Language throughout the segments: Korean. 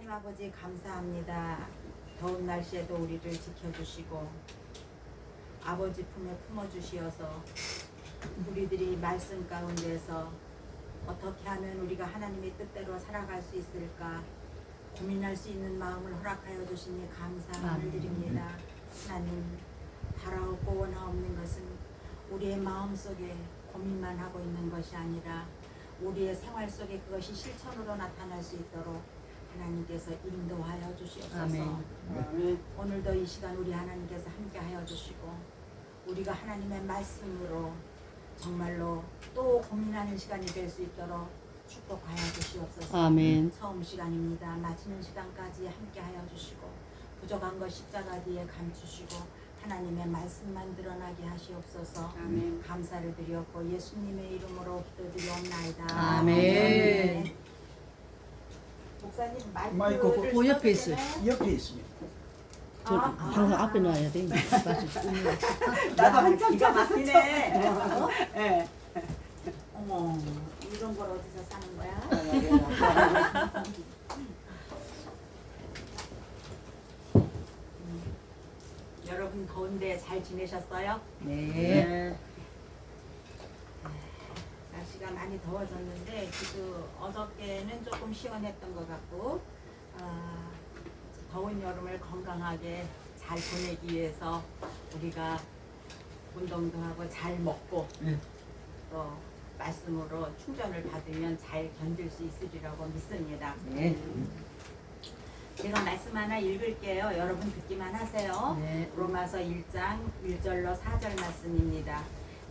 하나님 아버지 감사합니다. 더운 날씨에도 우리를 지켜주시고 아버지 품에 품어주시어서 우리들이 말씀 가운데서 어떻게 하면 우리가 하나님의 뜻대로 살아갈 수 있을까 고민할 수 있는 마음을 허락하여 주시니 감사함을 드립니다. 하나님, 바라옵고 원하옵는 것은 우리의 마음속에 고민만 하고 있는 것이 아니라 우리의 생활 속에 그것이 실천으로 나타날 수 있도록 하나님께서 인도하여 주시옵소서. 아멘. 오늘도 이 시간 우리 하나님께서 함께하여 주시고 우리가 하나님의 말씀으로 정말로 또 고민하는 시간이 될 수 있도록 축복하여 주시옵소서. 아멘. 처음 시간입니다. 마치는 시간까지 함께하여 주시고 부족한 것 십자가 뒤에 감추시고 하나님의 말씀만 드러나게 하시옵소서. 아멘. 감사를 드렸고 예수님의 이름으로 기도드리옵나이다. 아멘. 목사님 마이크 마이크를 그 옆에 있어요. 옆에 있습니다. 저 항상 앞에 놔야 돼. 나도 한참 기가 막히네. 어? 예. 어머, 이런 걸 어디서 사는 거야? 여러분 더운데 잘 지내셨어요? 네. 날씨가 많이 더워졌는데 지금 어저께는 조금 시원했던 것 같고 더운 여름을 건강하게 잘 보내기 위해서 우리가 운동도 하고 잘 먹고 또 말씀으로 충전을 받으면 잘 견딜 수 있으리라고 믿습니다. 네. 제가 말씀 하나 읽을게요. 여러분 듣기만 하세요. 네. 로마서 1장 1절로 4절 말씀입니다.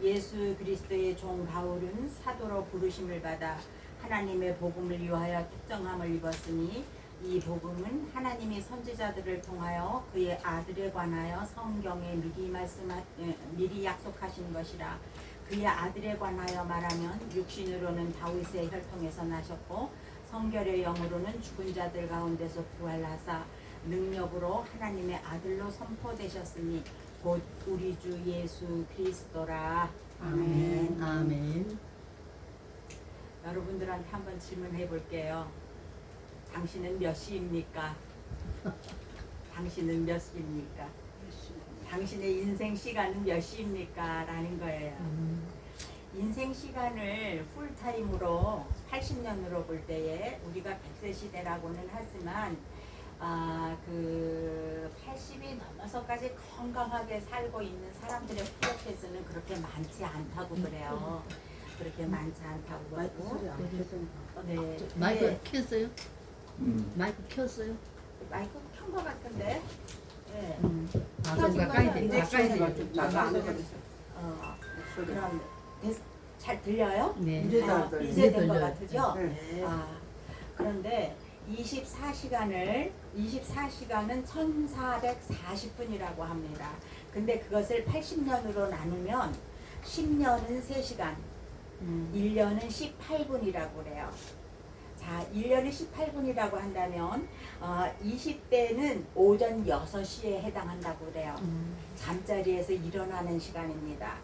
예수 그리스도의 종 바울은 사도로 부르심을 받아 하나님의 복음을 위하여 특정함을 입었으니 이 복음은 하나님이 선지자들을 통하여 그의 아들에 관하여 성경에 미리 약속하신 것이라. 그의 아들에 관하여 말하면 육신으로는 다윗의 혈통에서 나셨고 성결의 영으로는 죽은 자들 가운데서 부활하사 능력으로 하나님의 아들로 선포되셨으니 곧 우리 주 예수 그리스도라. 아멘. 아멘. 여러분들한테 한번 질문해 볼게요. 당신은 몇 시입니까? 당신은 몇 시입니까? 당신의 인생 시간은 몇 시입니까? 라는 거예요. 인생 시간을 풀타임으로 80년으로 볼 때에 우리가 100세 시대라고는 하지만 그 80이 넘어서까지 건강하게 살고 있는 사람들의 프로페스는 그렇게 많지 않다고 그래요. 그렇게 많지 않다고 그러고 네. 마이크 켰어요? 마이크 켰어요? 마이크 켠 거 같은데. 네. 좀 가까이 돼. 이제 가까이 켜진 돼. 거 그럼 잘 들려요? 네. 이제 이제 된 거 들려요. 같으죠? 네. 그런데 24시간은 1440분이라고 합니다. 근데 그것을 80년으로 나누면 10년은 3시간, 1년은 18분이라고 그래요. 자, 1년이 18분이라고 한다면 20대는 오전 6시에 해당한다고 그래요. 잠자리에서 일어나는 시간입니다.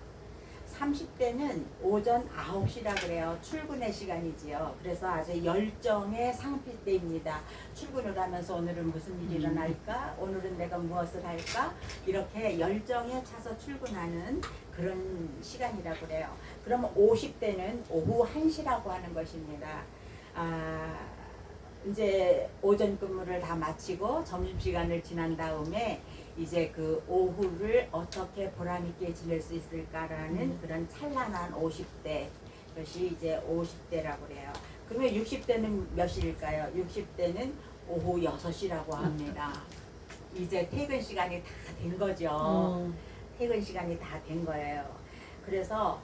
30대는 오전 9시라 그래요. 출근의 시간이지요. 그래서 아주 열정의 상필대입니다. 출근을 하면서 오늘은 무슨 일이 일어날까? 오늘은 내가 무엇을 할까? 이렇게 열정에 차서 출근하는 그런 시간이라고 그래요. 그러면 50대는 오후 1시라고 하는 것입니다. 이제 오전 근무를 다 마치고 점심시간을 지난 다음에 이제 그 오후를 어떻게 보람있게 지낼 수 있을까라는 그런 찬란한 50대, 그것이 이제 50대라고 그래요. 그러면 60대는 몇 시일까요? 60대는 오후 6시라고 합니다. 이제 퇴근 시간이 다 된 거죠. 퇴근 시간이 다 된 거예요. 그래서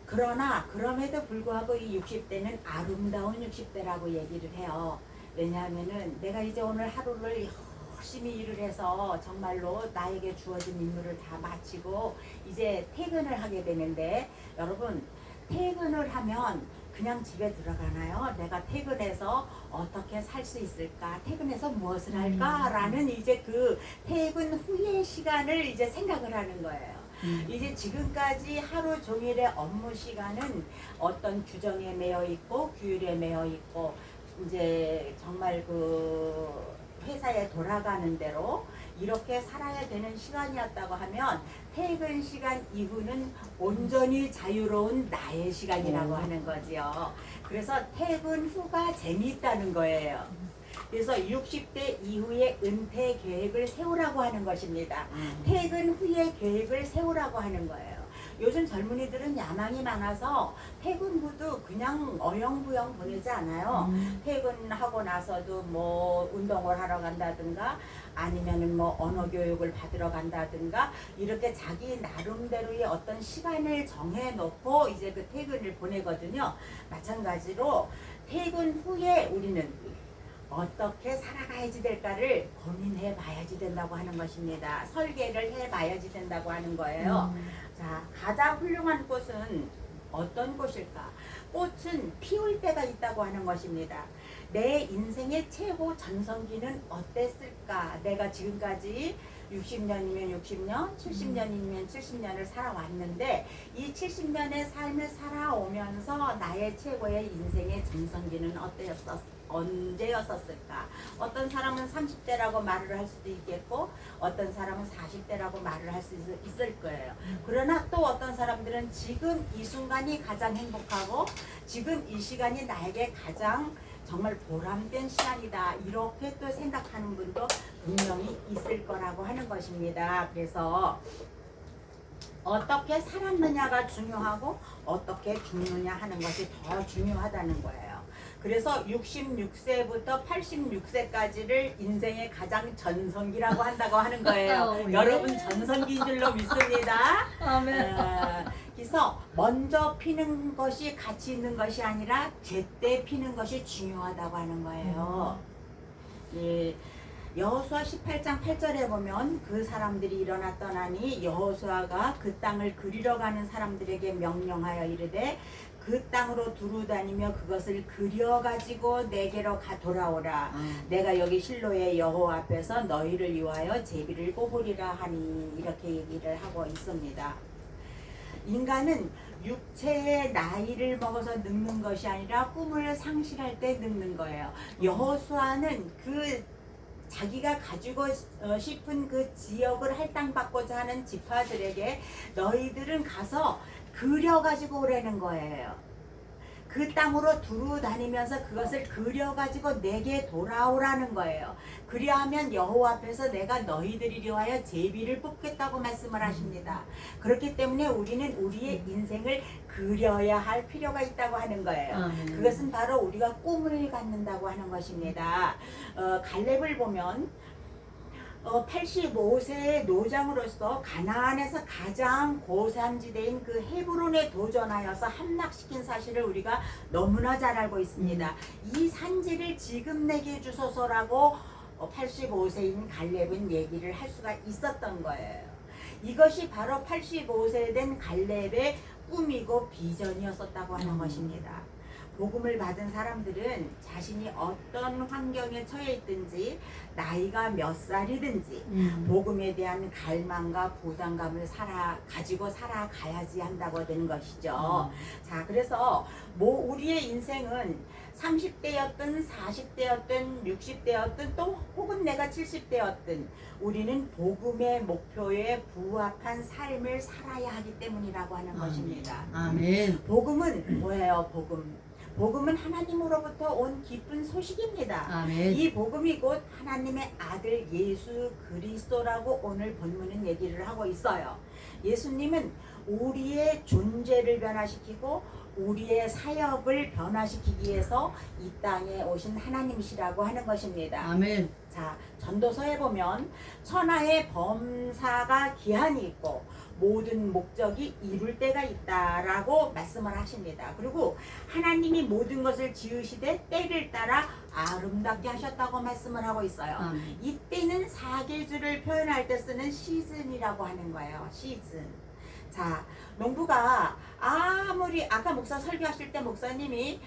그러나 그럼에도 불구하고 이 60대는 아름다운 60대라고 얘기를 해요. 왜냐하면은 내가 이제 오늘 하루를 열심히 일을 해서 정말로 나에게 주어진 임무를 다 마치고 이제 퇴근을 하게 되는데, 여러분 퇴근을 하면 그냥 집에 들어가나요? 내가 퇴근해서 어떻게 살 수 있을까? 퇴근해서 무엇을 할까? 라는 이제 그 퇴근 후의 시간을 이제 생각을 하는 거예요. 이제 지금까지 하루 종일의 업무 시간은 어떤 규정에 매여 있고 규율에 매여 있고 이제 정말 그 회사에 돌아가는 대로 이렇게 살아야 되는 시간이었다고 하면 퇴근 시간 이후는 온전히 자유로운 나의 시간이라고 하는 거지요. 그래서 퇴근 후가 재미있다는 거예요. 그래서 60대 이후에 은퇴 계획을 세우라고 하는 것입니다. 퇴근 후에 계획을 세우라고 하는 거예요. 요즘 젊은이들은 야망이 많아서 퇴근 후도 그냥 어영부영 보내지 않아요. 퇴근하고 나서도 뭐 운동을 하러 간다든가 아니면은 뭐 언어 교육을 받으러 간다든가 이렇게 자기 나름대로의 어떤 시간을 정해 놓고 이제 그 퇴근을 보내거든요. 마찬가지로 퇴근 후에 우리는 어떻게 살아가야지 될까를 고민해 봐야지 된다고 하는 것입니다. 설계를 해 봐야지 된다고 하는 거예요. 자, 가장 훌륭한 꽃은 어떤 꽃일까? 꽃은 피울 때가 있다고 하는 것입니다. 내 인생의 최고 전성기는 어땠을까? 내가 지금까지 60년이면 60년, 70년이면 70년을 살아왔는데 이 70년의 삶을 살아오면서 나의 최고의 인생의 전성기는 언제였었을까? 어떤 사람은 30대라고 말을 할 수도 있겠고 어떤 사람은 40대라고 말을 할 수 있을 거예요. 그러나 또 어떤 사람들은 지금 이 순간이 가장 행복하고 지금 이 시간이 나에게 가장 정말 보람된 시간이다 이렇게 또 생각하는 분도 분명히 있을 거라고 하는 것입니다. 그래서 어떻게 살았느냐가 중요하고 어떻게 죽느냐 하는 것이 더 중요하다는 거예요. 그래서 66세부터 86세까지를 인생의 가장 전성기라고 한다고 하는 거예요. 예. 여러분 전성기인 줄로 믿습니다. 아멘. 그래서 먼저 피는 것이 가치 있는 것이 아니라 제때 피는 것이 중요하다고 하는 거예요. 예. 여호수아 18장 8절에 보면 그 사람들이 일어나 떠나니 여호수아가 그 땅을 그리러 가는 사람들에게 명령하여 이르되 그 땅으로 두루 다니며 그것을 그려가지고 내게로 돌아오라. 내가 여기 실로의 여호와 앞에서 너희를 위하여 제비를 뽑으리라 하니 이렇게 얘기를 하고 있습니다. 인간은 육체의 나이를 먹어서 늙는 것이 아니라 꿈을 상실할 때 늙는 거예요. 여호수아는 그 자기가 가지고 싶은 그 지역을 할당받고자 하는 지파들에게 너희들은 가서 그려가지고 오라는 거예요. 그 땅으로 두루 다니면서 그것을 그려가지고 내게 돌아오라는 거예요. 그리하면 여호와 앞에서 내가 너희들이 위하여 제비를 뽑겠다고 말씀을 하십니다. 그렇기 때문에 우리는 우리의 인생을 그려야 할 필요가 있다고 하는 거예요. 그것은 바로 우리가 꿈을 갖는다고 하는 것입니다. 갈렙을 보면 85세의 노장으로서 가나안에서 가장 고산지대인 그 헤브론에 도전하여서 함락시킨 사실을 우리가 너무나 잘 알고 있습니다. 이 산지를 지금 내게 주소서라고 85세인 갈렙은 얘기를 할 수가 있었던 거예요. 이것이 바로 85세 된 갈렙의 꿈이고 비전이었었다고 하는 것입니다. 복음을 받은 사람들은 자신이 어떤 환경에 처해 있든지 나이가 몇 살이든지 복음에 대한 갈망과 부담감을 가지고 살아가야지 한다고 되는 것이죠. 자, 그래서 우리의 인생은 30대였든 40대였든 60대였든 또 혹은 내가 70대였든 우리는 복음의 목표에 부합한 삶을 살아야 하기 때문이라고 하는 것입니다. 아멘. 복음은 뭐예요? 복음은 하나님으로부터 온 기쁜 소식입니다. 아멘. 이 복음이 곧 하나님의 아들 예수 그리스도라고 오늘 본문은 얘기를 하고 있어요. 예수님은 우리의 존재를 변화시키고 우리의 사역을 변화시키기 위해서 이 땅에 오신 하나님이시라고 하는 것입니다. 아멘. 자, 전도서에 보면 천하의 범사가 기한이 있고 모든 목적이 이룰 때가 있다라고 말씀을 하십니다. 그리고 하나님이 모든 것을 지으시되 때를 따라 아름답게 하셨다고 말씀을 하고 있어요. 이 때는 사계절을 표현할 때 쓰는 시즌이라고 하는 거예요. 시즌. 자, 농부가 아무리 아까 목사 설교하실 때 목사님이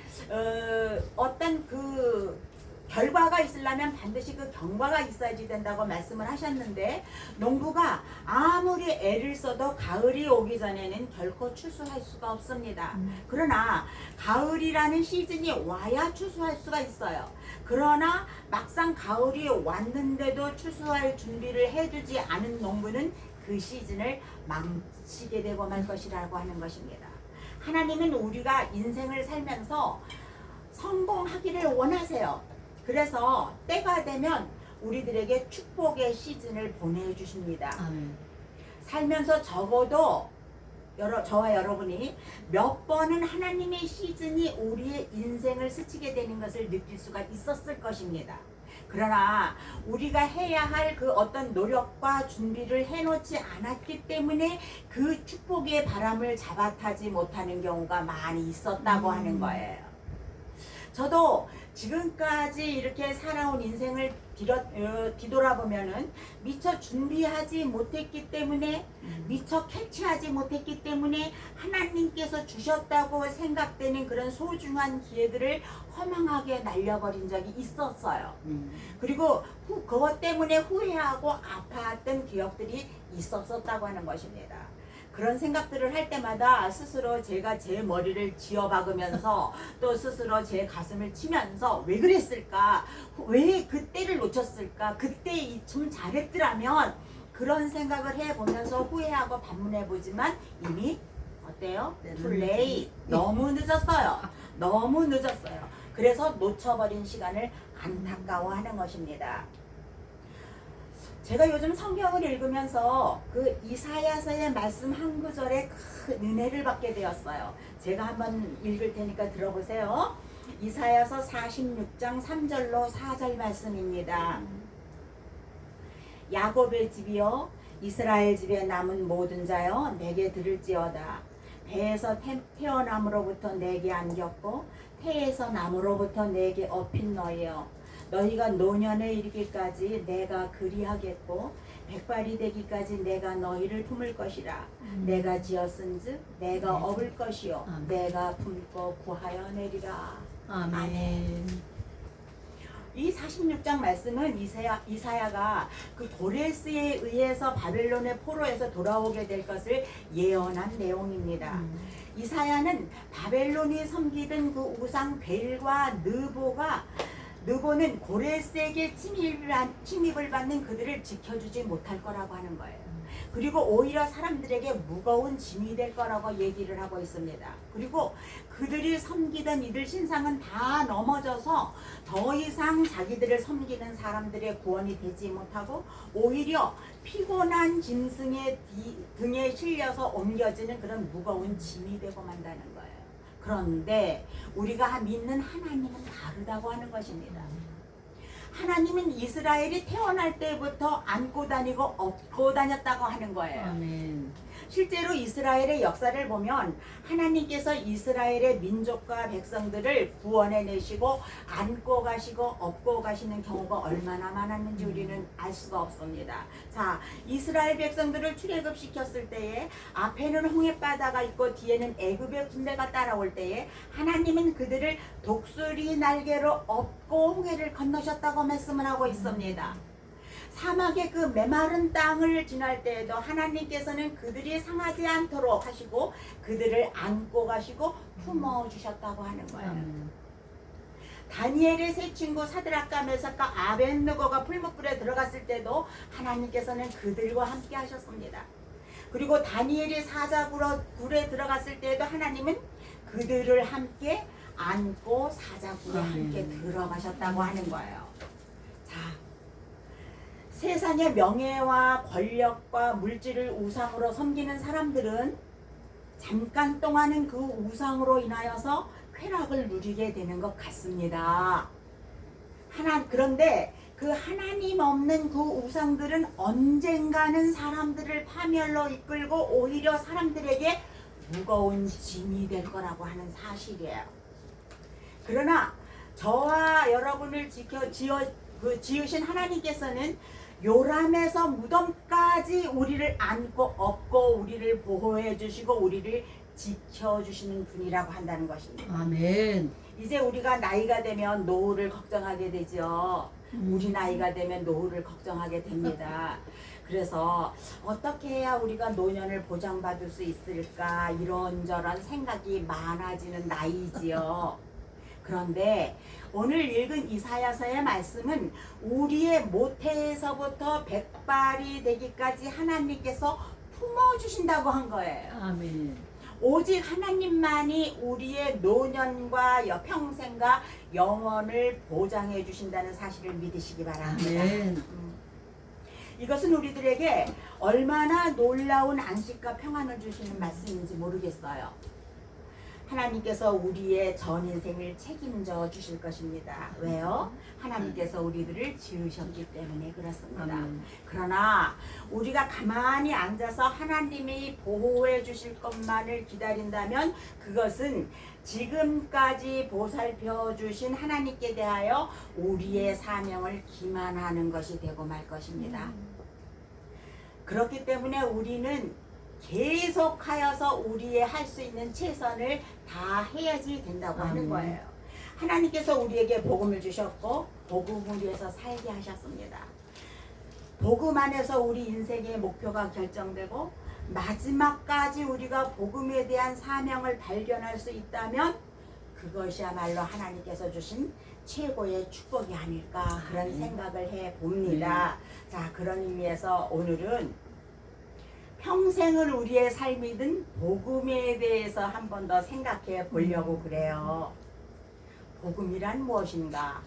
어떤 그 결과가 있으려면 반드시 그 경과가 있어야지 된다고 말씀을 하셨는데, 농부가 아무리 애를 써도 가을이 오기 전에는 결코 추수할 수가 없습니다. 그러나 가을이라는 시즌이 와야 추수할 수가 있어요. 그러나 막상 가을이 왔는데도 추수할 준비를 해두지 않은 농부는 그 시즌을 망치게 되고 말 것이라고 하는 것입니다. 하나님은 우리가 인생을 살면서 성공하기를 원하세요. 그래서 때가 되면 우리들에게 축복의 시즌을 보내주십니다. 아멘. 살면서 적어도 저와 여러분이 몇 번은 하나님의 시즌이 우리의 인생을 스치게 되는 것을 느낄 수가 있었을 것입니다. 그러나 우리가 해야 할 그 어떤 노력과 준비를 해놓지 않았기 때문에 그 축복의 바람을 잡아타지 못하는 경우가 많이 있었다고 하는 거예요. 저도 지금까지 이렇게 살아온 인생을 뒤돌아보면은 미처 준비하지 못했기 때문에, 미처 캐치하지 못했기 때문에 하나님께서 주셨다고 생각되는 그런 소중한 기회들을 허망하게 날려버린 적이 있었어요. 그리고 그것 때문에 후회하고 아파했던 기억들이 있었다고 하는 것입니다. 그런 생각들을 할 때마다 스스로 제가 제 머리를 쥐어박으면서 또 스스로 제 가슴을 치면서 왜 그랬을까? 왜 그때를 놓쳤을까? 그때 좀 잘했더라면, 그런 생각을 해보면서 후회하고 반문해보지만 이미 어때요? Too late. 너무 늦었어요. 너무 늦었어요. 그래서 놓쳐버린 시간을 안타까워하는 것입니다. 제가 요즘 성경을 읽으면서 그 이사야서의 말씀 한 구절에 큰 은혜를 받게 되었어요. 제가 한번 읽을 테니까 들어보세요. 이사야서 46장 3절로 4절 말씀입니다. 야곱의 집이여, 이스라엘 집에 남은 모든 자여, 내게 들을지어다. 배에서 태어남으로부터 내게 안겼고 태에서 남으로부터 내게 업힌 너희여, 너희가 노년에 이르기까지 내가 그리하겠고 백발이 되기까지 내가 너희를 품을 것이라. 내가 지었은즉 내가 업을 것이요 아멘. 내가 품고 구하여 내리라. 아멘. 이 46장 말씀은 이사야가 그 고레스에 의해서 바벨론의 포로에서 돌아오게 될 것을 예언한 내용입니다. 이사야는 바벨론이 섬기던 그 우상 벨과 느보는 고레스에게 침입을 받는 그들을 지켜주지 못할 거라고 하는 거예요. 그리고 오히려 사람들에게 무거운 짐이 될 거라고 얘기를 하고 있습니다. 그리고 그들이 섬기던 이들 신상은 다 넘어져서 더 이상 자기들을 섬기는 사람들의 구원이 되지 못하고 오히려 피곤한 짐승의 등에 실려서 옮겨지는 그런 무거운 짐이 되고 만다는 거예요. 그런데 우리가 믿는 하나님은 다르다고 하는 것입니다. 하나님은 이스라엘이 태어날 때부터 안고 다니고 업고 다녔다고 하는 거예요. 아멘. 실제로 이스라엘의 역사를 보면 하나님께서 이스라엘의 민족과 백성들을 구원해 내시고 안고 가시고 업고 가시는 경우가 얼마나 많았는지 우리는 알 수가 없습니다. 자, 이스라엘 백성들을 출애굽시켰을 때에 앞에는 홍해바다가 있고 뒤에는 애굽의 군대가 따라올 때에 하나님은 그들을 독수리 날개로 업고 홍해를 건너셨다고 말씀을 하고 있습니다. 사막의 그 메마른 땅을 지날 때에도 하나님께서는 그들이 상하지 않도록 하시고 그들을 안고 가시고 품어주셨다고 하는 거예요. 다니엘의 세 친구 사드락과 메삭과 아벳느고가 풀무불에 들어갔을 때도 하나님께서는 그들과 함께 하셨습니다. 그리고 다니엘이 사자굴에 들어갔을 때에도 하나님은 그들을 함께 안고 사자굴에 함께 들어가셨다고 하는 거예요. 자, 세상의 명예와 권력과 물질을 우상으로 섬기는 사람들은 잠깐 동안은 그 우상으로 인하여서 쾌락을 누리게 되는 것 같습니다. 그런데 그 하나님 없는 그 우상들은 언젠가는 사람들을 파멸로 이끌고 오히려 사람들에게 무거운 짐이 될 거라고 하는 사실이에요. 그러나 저와 여러분을 지으신 하나님께서는 요람에서 무덤까지 우리를 안고 업고 우리를 보호해 주시고 우리를 지켜주시는 분이라고 한다는 것입니다. 아멘. 이제 우리가 나이가 되면 노후를 걱정하게 되죠. 우리 나이가 되면 노후를 걱정하게 됩니다. 그래서 어떻게 해야 우리가 노년을 보장받을 수 있을까 이런저런 생각이 많아지는 나이지요. 그런데 오늘 읽은 이사야서의 말씀은 우리의 모태에서부터 백발이 되기까지 하나님께서 품어주신다고 한 거예요. 아멘. 오직 하나님만이 우리의 노년과 평생과 영원을 보장해 주신다는 사실을 믿으시기 바랍니다. 아멘. 이것은 우리들에게 얼마나 놀라운 안식과 평안을 주시는 말씀인지 모르겠어요. 하나님께서 우리의 전 인생을 책임져 주실 것입니다. 왜요? 하나님께서 우리들을 지으셨기 때문에 그렇습니다. 아멘. 그러나 우리가 가만히 앉아서 하나님이 보호해 주실 것만을 기다린다면 그것은 지금까지 보살펴 주신 하나님께 대하여 우리의 사명을 기만하는 것이 되고 말 것입니다. 그렇기 때문에 우리는 계속하여서 우리의 할 수 있는 최선을 다 해야지 된다고 하는 거예요. 하나님께서 우리에게 복음을 주셨고 복음을 위해서 살게 하셨습니다. 복음 안에서 우리 인생의 목표가 결정되고 마지막까지 우리가 복음에 대한 사명을 발견할 수 있다면 그것이야말로 하나님께서 주신 최고의 축복이 아닐까 그런 생각을 해봅니다. 자, 그런 의미에서 오늘은 평생을 우리의 삶이든 복음에 대해서 한 번 더 생각해 보려고 그래요. 복음이란 무엇인가?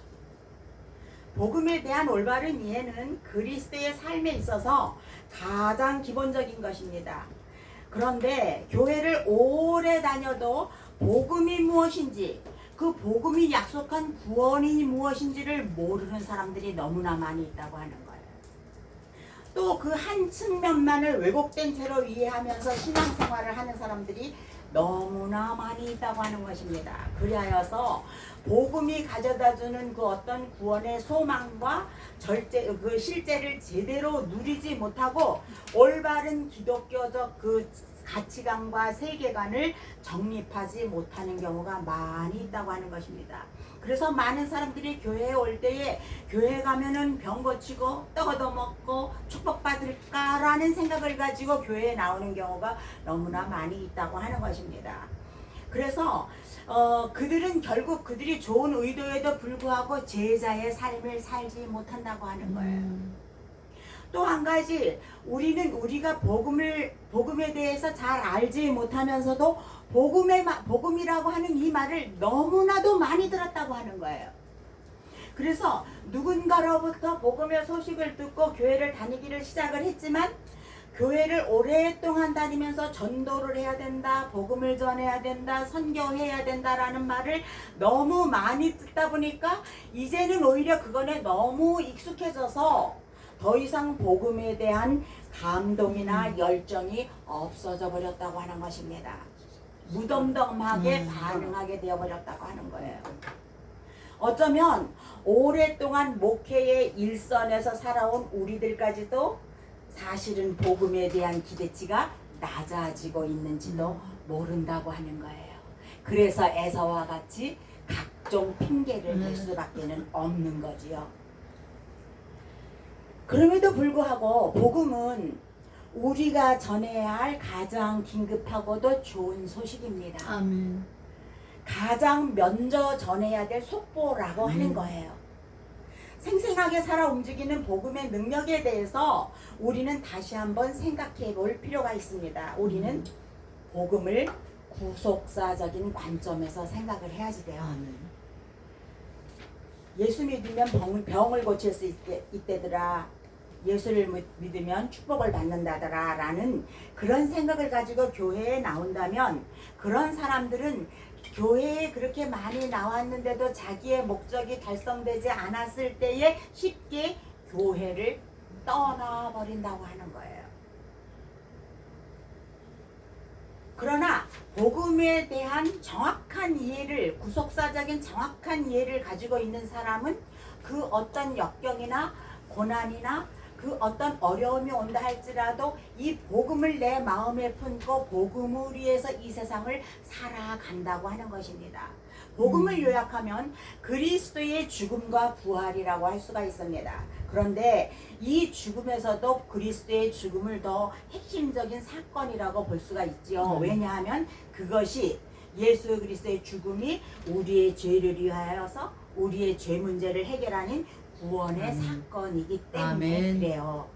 복음에 대한 올바른 이해는 그리스도의 삶에 있어서 가장 기본적인 것입니다. 그런데 교회를 오래 다녀도 복음이 무엇인지, 그 복음이 약속한 구원이 무엇인지를 모르는 사람들이 너무나 많이 있다고 하는 거예요. 또 그 한 측면만을 왜곡된 채로 이해하면서 신앙생활을 하는 사람들이 너무나 많이 있다고 하는 것입니다. 그리하여서 복음이 가져다주는 그 어떤 구원의 소망과 그 실제를 제대로 누리지 못하고 올바른 기독교적 그 가치관과 세계관을 정립하지 못하는 경우가 많이 있다고 하는 것입니다. 그래서 많은 사람들이 교회에 올 때에 교회 가면은 병 고치고 떡 얻어먹고 축복받을까라는 생각을 가지고 교회에 나오는 경우가 너무나 많이 있다고 하는 것입니다. 그래서 그들은 결국 그들이 좋은 의도에도 불구하고 제자의 삶을 살지 못한다고 하는 거예요. 또 한 가지, 우리가 복음에 대해서 잘 알지 못하면서도 복음이라고 하는 이 말을 너무나도 많이 들었다고 하는 거예요. 그래서 누군가로부터 복음의 소식을 듣고 교회를 다니기를 시작을 했지만 교회를 오랫동안 다니면서 전도를 해야 된다, 복음을 전해야 된다, 선교해야 된다라는 말을 너무 많이 듣다 보니까 이제는 오히려 그거에 너무 익숙해져서 더 이상 복음에 대한 감동이나 열정이 없어져 버렸다고 하는 것입니다. 무덤덤하게 반응하게 되어버렸다고 하는 거예요. 어쩌면 오랫동안 목회의 일선에서 살아온 우리들까지도 사실은 복음에 대한 기대치가 낮아지고 있는지도 모른다고 하는 거예요. 그래서 에서와 같이 각종 핑계를 댈 수밖에 없는 거지요. 그럼에도 불구하고 복음은 우리가 전해야 할 가장 긴급하고도 좋은 소식입니다. 아멘. 가장 먼저 전해야 될 속보라고 하는 거예요. 생생하게 살아 움직이는 복음의 능력에 대해서 우리는 다시 한번 생각해 볼 필요가 있습니다. 우리는 복음을 구속사적인 관점에서 생각을 해야지 돼요. 예수 믿으면 병을 고칠 수 있대더라. 예수를 믿으면 축복을 받는다더라 라는 그런 생각을 가지고 교회에 나온다면 그런 사람들은 교회에 그렇게 많이 나왔는데도 자기의 목적이 달성되지 않았을 때에 쉽게 교회를 떠나버린다고 하는 거예요. 그러나 복음에 대한 정확한 이해를, 구속사적인 정확한 이해를 가지고 있는 사람은 그 어떤 역경이나 고난이나 그 어떤 어려움이 온다 할지라도 이 복음을 내 마음에 품고 복음을 위해서 이 세상을 살아간다고 하는 것입니다. 복음을 요약하면 그리스도의 죽음과 부활이라고 할 수가 있습니다. 그런데 이 죽음에서도 그리스도의 죽음을 더 핵심적인 사건이라고 볼 수가 있지요. 왜냐하면 그것이 예수 그리스도의 죽음이 우리의 죄를 위하여서 우리의 죄 문제를 해결하는 구원의 사건이기 때문에 아멘. 그래요.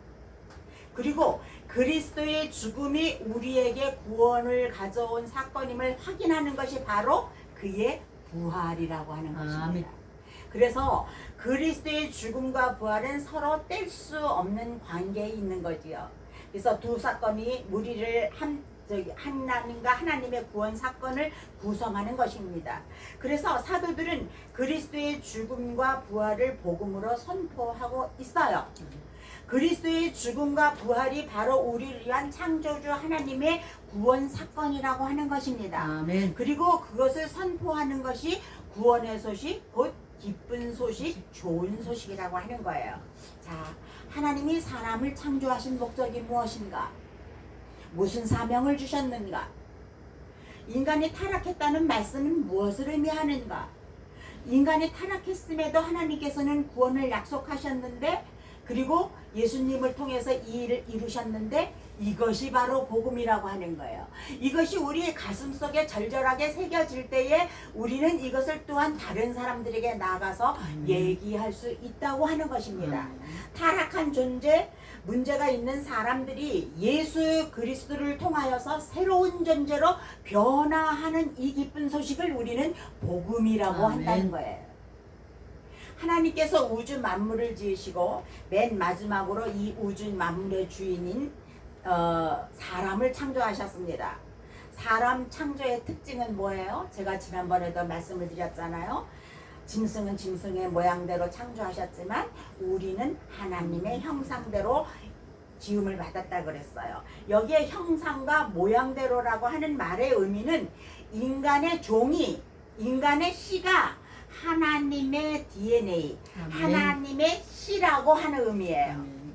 그리고 그리스도의 죽음이 우리에게 구원을 가져온 사건임을 확인하는 것이 바로 그의 부활이라고 하는 것입니다. 아멘. 그래서 그리스도의 죽음과 부활은 서로 뗄 수 없는 관계에 있는 거지요. 그래서 두 사건이 우리를 하나님과 하나님의 구원 사건을 구성하는 것입니다. 그래서 사도들은 그리스도의 죽음과 부활을 복음으로 선포하고 있어요. 그리스도의 죽음과 부활이 바로 우리를 위한 창조주 하나님의 구원 사건이라고 하는 것입니다. 아멘. 그리고 그것을 선포하는 것이 구원의 소식, 곧 기쁜 소식, 좋은 소식이라고 하는 거예요. 자, 하나님이 사람을 창조하신 목적이 무엇인가? 무슨 사명을 주셨는가? 인간이 타락했다는 말씀은 무엇을 의미하는가? 인간이 타락했음에도 하나님께서는 구원을 약속하셨는데, 그리고 예수님을 통해서 이 일을 이루셨는데, 이것이 바로 복음이라고 하는 거예요. 이것이 우리의 가슴 속에 절절하게 새겨질 때에 우리는 이것을 또한 다른 사람들에게 나가서 얘기할 수 있다고 하는 것입니다. 타락한 존재, 문제가 있는 사람들이 예수 그리스도를 통하여서 새로운 존재로 변화하는 이 기쁜 소식을 우리는 복음이라고 아멘. 한다는 거예요. 하나님께서 우주 만물을 지으시고 맨 마지막으로 이 우주 만물의 주인인 사람을 창조하셨습니다. 사람 창조의 특징은 뭐예요? 제가 지난번에도 말씀을 드렸잖아요. 짐승은 짐승의 모양대로 창조하셨지만 우리는 하나님의 형상대로 지음을 받았다 그랬어요. 여기에 형상과 모양대로라고 하는 말의 의미는 인간의 종이, 인간의 씨가 하나님의 DNA, 아멘. 하나님의 씨라고 하는 의미예요. 아멘.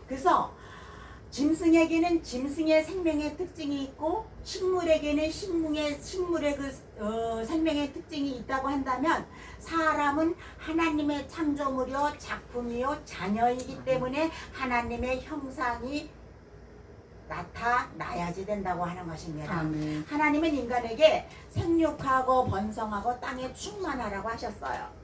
그래서 짐승에게는 짐승의 생명의 특징이 있고 식물에게는 식물의 생명의 특징이 있다고 한다면 사람은 하나님의 창조물이요 작품이요 자녀이기 때문에 하나님의 형상이 나타나야지 된다고 하는 것입니다. 아멘. 하나님은 인간에게 생육하고 번성하고 땅에 충만하라고 하셨어요.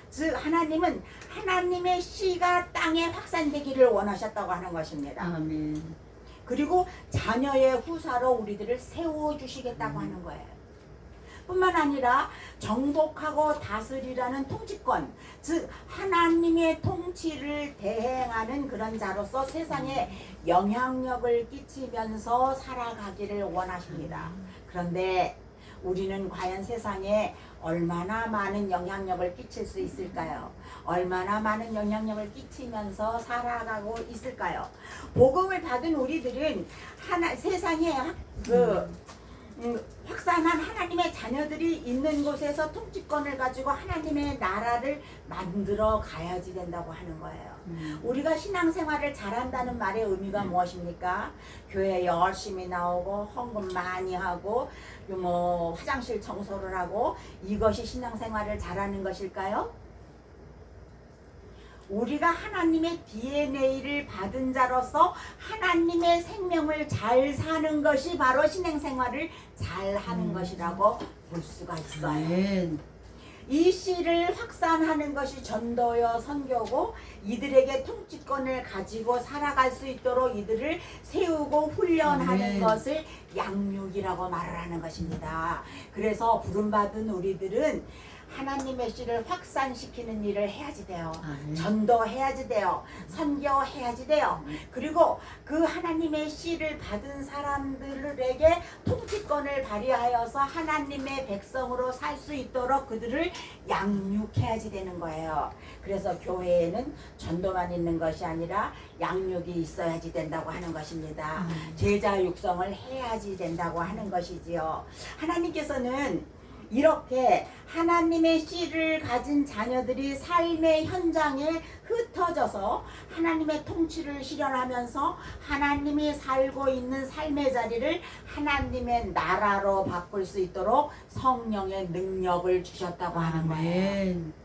즉 하나님은 하나님의 씨가 땅에 확산되기를 원하셨다고 하는 것입니다. 아멘. 그리고 자녀의 후사로 우리들을 세워주시겠다고 하는 거예요. 뿐만 아니라 정복하고 다스리라는 통치권, 즉 하나님의 통치를 대행하는 그런 자로서 세상에 영향력을 끼치면서 살아가기를 원하십니다. 그런데 우리는 과연 세상에 얼마나 많은 영향력을 끼칠 수 있을까요? 얼마나 많은 영향력을 끼치면서 살아가고 있을까요? 복음을 받은 우리들은 세상에 확산한 하나님의 자녀들이 있는 곳에서 통치권을 가지고 하나님의 나라를 만들어 가야지 된다고 하는 거예요. 우리가 신앙생활을 잘한다는 말의 의미가 무엇입니까? 교회 열심히 나오고 헌금 많이 하고 화장실 청소를 하고 이것이 신앙생활을 잘하는 것일까요? 우리가 하나님의 DNA를 받은 자로서 하나님의 생명을 잘 사는 것이 바로 신앙생활을 잘 하는 것이라고 볼 수가 있어요. 아멘. 이 씨를 확산하는 것이 전도여 선교고 이들에게 통치권을 가지고 살아갈 수 있도록 이들을 세우고 훈련하는 아멘. 것을 양육이라고 말을 하는 것입니다. 그래서 부름받은 우리들은 하나님의 씨를 확산시키는 일을 해야지 돼요. 아멘. 전도해야지 돼요. 선교해야지 돼요. 그리고 그 하나님의 씨를 받은 사람들에게 통치권을 발휘하여서 하나님의 백성으로 살 수 있도록 그들을 양육해야지 되는 거예요. 그래서 교회에는 전도만 있는 것이 아니라 양육이 있어야지 된다고 하는 것입니다. 제자 육성을 해야지 된다고 하는 것이지요. 하나님께서는 이렇게 하나님의 씨를 가진 자녀들이 삶의 현장에 흩어져서 하나님의 통치를 실현하면서 하나님이 살고 있는 삶의 자리를 하나님의 나라로 바꿀 수 있도록 성령의 능력을 주셨다고 하는 거예요. 아멘.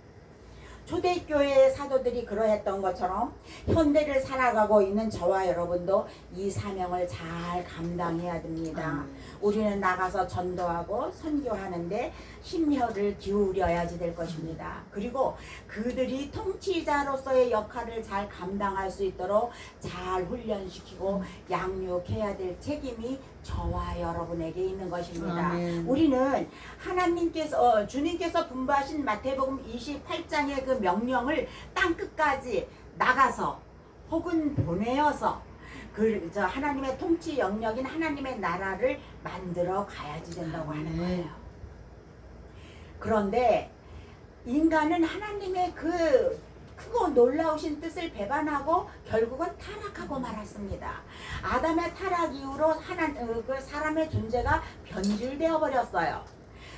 초대교회의 사도들이 그러했던 것처럼 현대를 살아가고 있는 저와 여러분도 이 사명을 잘 감당해야 됩니다. 우리는 나가서 전도하고 선교하는데 심혈을 기울여야지 될 것입니다. 그리고 그들이 통치자로서의 역할을 잘 감당할 수 있도록 잘 훈련시키고 양육해야 될 책임이 저와 여러분에게 있는 것입니다. 아멘. 우리는 하나님께서 주님께서 분부하신 마태복음 28장의 그 명령을 땅 끝까지 나가서 혹은 보내어서 저 하나님의 통치 영역인 하나님의 나라를 만들어 가야지 된다고 하는 거예요. 그런데 인간은 하나님의 그 크고 놀라우신 뜻을 배반하고 결국은 타락하고 말았습니다. 아담의 타락 이후로 그 사람의 존재가 변질되어 버렸어요.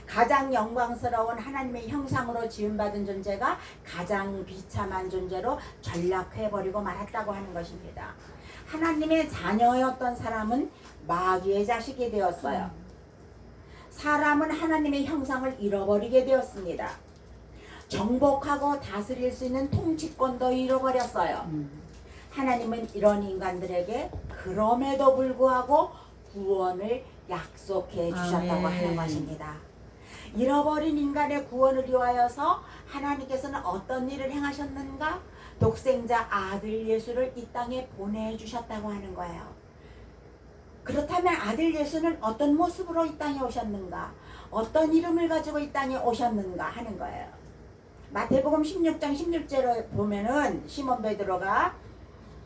가장 영광스러운 하나님의 형상으로 지음받은 존재가 가장 비참한 존재로 전락해버리고 말았다고 하는 것입니다. 하나님의 자녀였던 사람은 마귀의 자식이 되었어요. 사람은 하나님의 형상을 잃어버리게 되었습니다. 정복하고 다스릴 수 있는 통치권도 잃어버렸어요. 하나님은 이런 인간들에게 그럼에도 불구하고 구원을 약속해 주셨다고 하는 것입니다. 잃어버린 인간의 구원을 위하여서 하나님께서는 어떤 일을 행하셨는가? 독생자 아들 예수를 이 땅에 보내주셨다고 하는 거예요. 그렇다면 아들 예수는 어떤 모습으로 이 땅에 오셨는가? 어떤 이름을 가지고 이 땅에 오셨는가 하는 거예요. 마태복음 16장 16절에 보면은 시몬 베드로가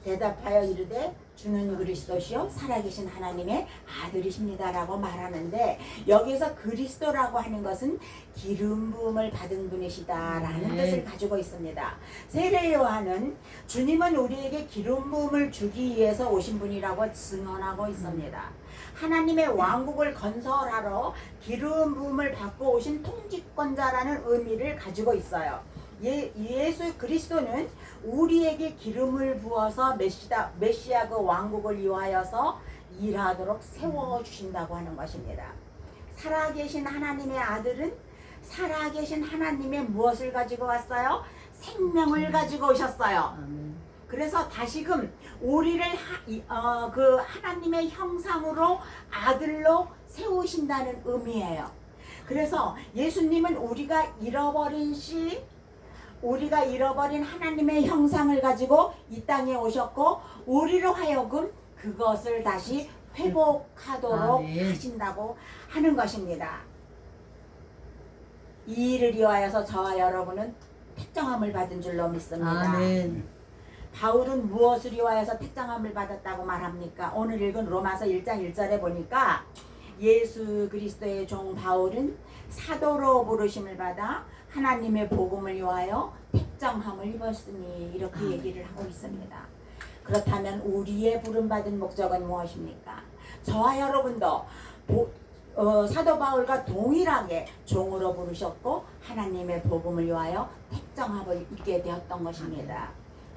대답하여 이르되 주는 그리스도시요 살아계신 하나님의 아들이십니다라고 말하는데, 여기서 그리스도라고 하는 것은 기름 부음을 받은 분이시다라는 뜻을 가지고 있습니다. 세례 요한은 주님은 우리에게 기름 부음을 주기 위해서 오신 분이라고 증언하고 있습니다. 하나님의 왕국을 건설하러 기름 부음을 받고 오신 통치권자라는 의미를 가지고 있어요. 예수 그리스도는 우리에게 기름을 부어서 메시아 그 왕국을 위하여서 일하도록 세워주신다고 하는 것입니다. 살아계신 하나님의 아들은 살아계신 하나님의 무엇을 가지고 왔어요? 생명을 가지고 오셨어요. 그래서 다시금 우리를 그 하나님의 형상으로 아들로 세우신다는 의미예요. 그래서 예수님은 우리가 잃어버린 하나님의 형상을 가지고 이 땅에 오셨고, 우리로 하여금 그것을 다시 회복하도록 하신다고 하는 것입니다. 이 일을 위하여서 저와 여러분은 택정함을 받은 줄로 믿습니다. 아멘. 바울은 무엇을 위하여서 택정함을 받았다고 말합니까? 오늘 읽은 로마서 1장 1절에 보니까 예수 그리스도의 종 바울은 사도로 부르심을 받아 하나님의 복음을 위하여 택정함을 입었으니 이렇게 얘기를 하고 있습니다. 그렇다면 우리의 부름받은 목적은 무엇입니까? 저와 여러분도 사도 바울과 동일하게 종으로 부르셨고 하나님의 복음을 위하여 택정함을 입게 되었던 것입니다.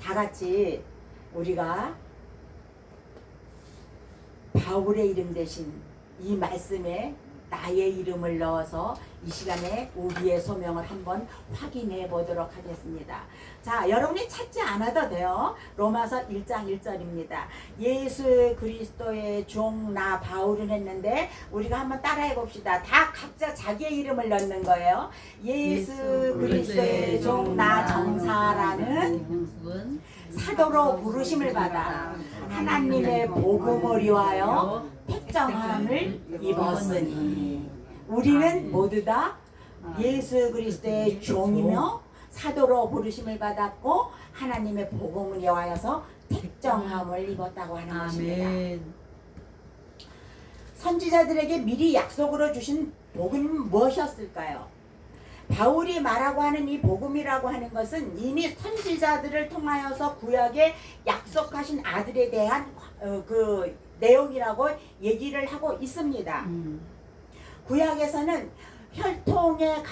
다 같이 우리가 바울의 이름 대신 이 말씀에 나의 이름을 넣어서 이 시간에 우리의 소명을 한번 확인해 보도록 하겠습니다. 자, 여러분이 찾지 않아도 돼요. 로마서 1장 1절입니다. 예수 그리스도의 종 나 바울은 했는데 우리가 한번 따라해 봅시다. 다 각자 자기의 이름을 넣는 거예요. 예수 그리스도의 종 나 정사라는 사도로 부르심을 받아 하나님의 복음을 위하여 택정함을 입었으니, 우리는 모두 다 예수 그리스도의 종이며 사도로 부르심을 받았고 하나님의 복음을 위하여서 택정함을 입었다고 하는 것입니다. 선지자들에게 미리 약속으로 주신 복음은 무엇이었을까요? 바울이 말하고 하는 이 복음이라고 하는 것은 이미 선지자들을 통하여서 구약에 약속하신 아들에 대한 그 내용이라고 얘기를 하고 있습니다. 구약에서는 혈통의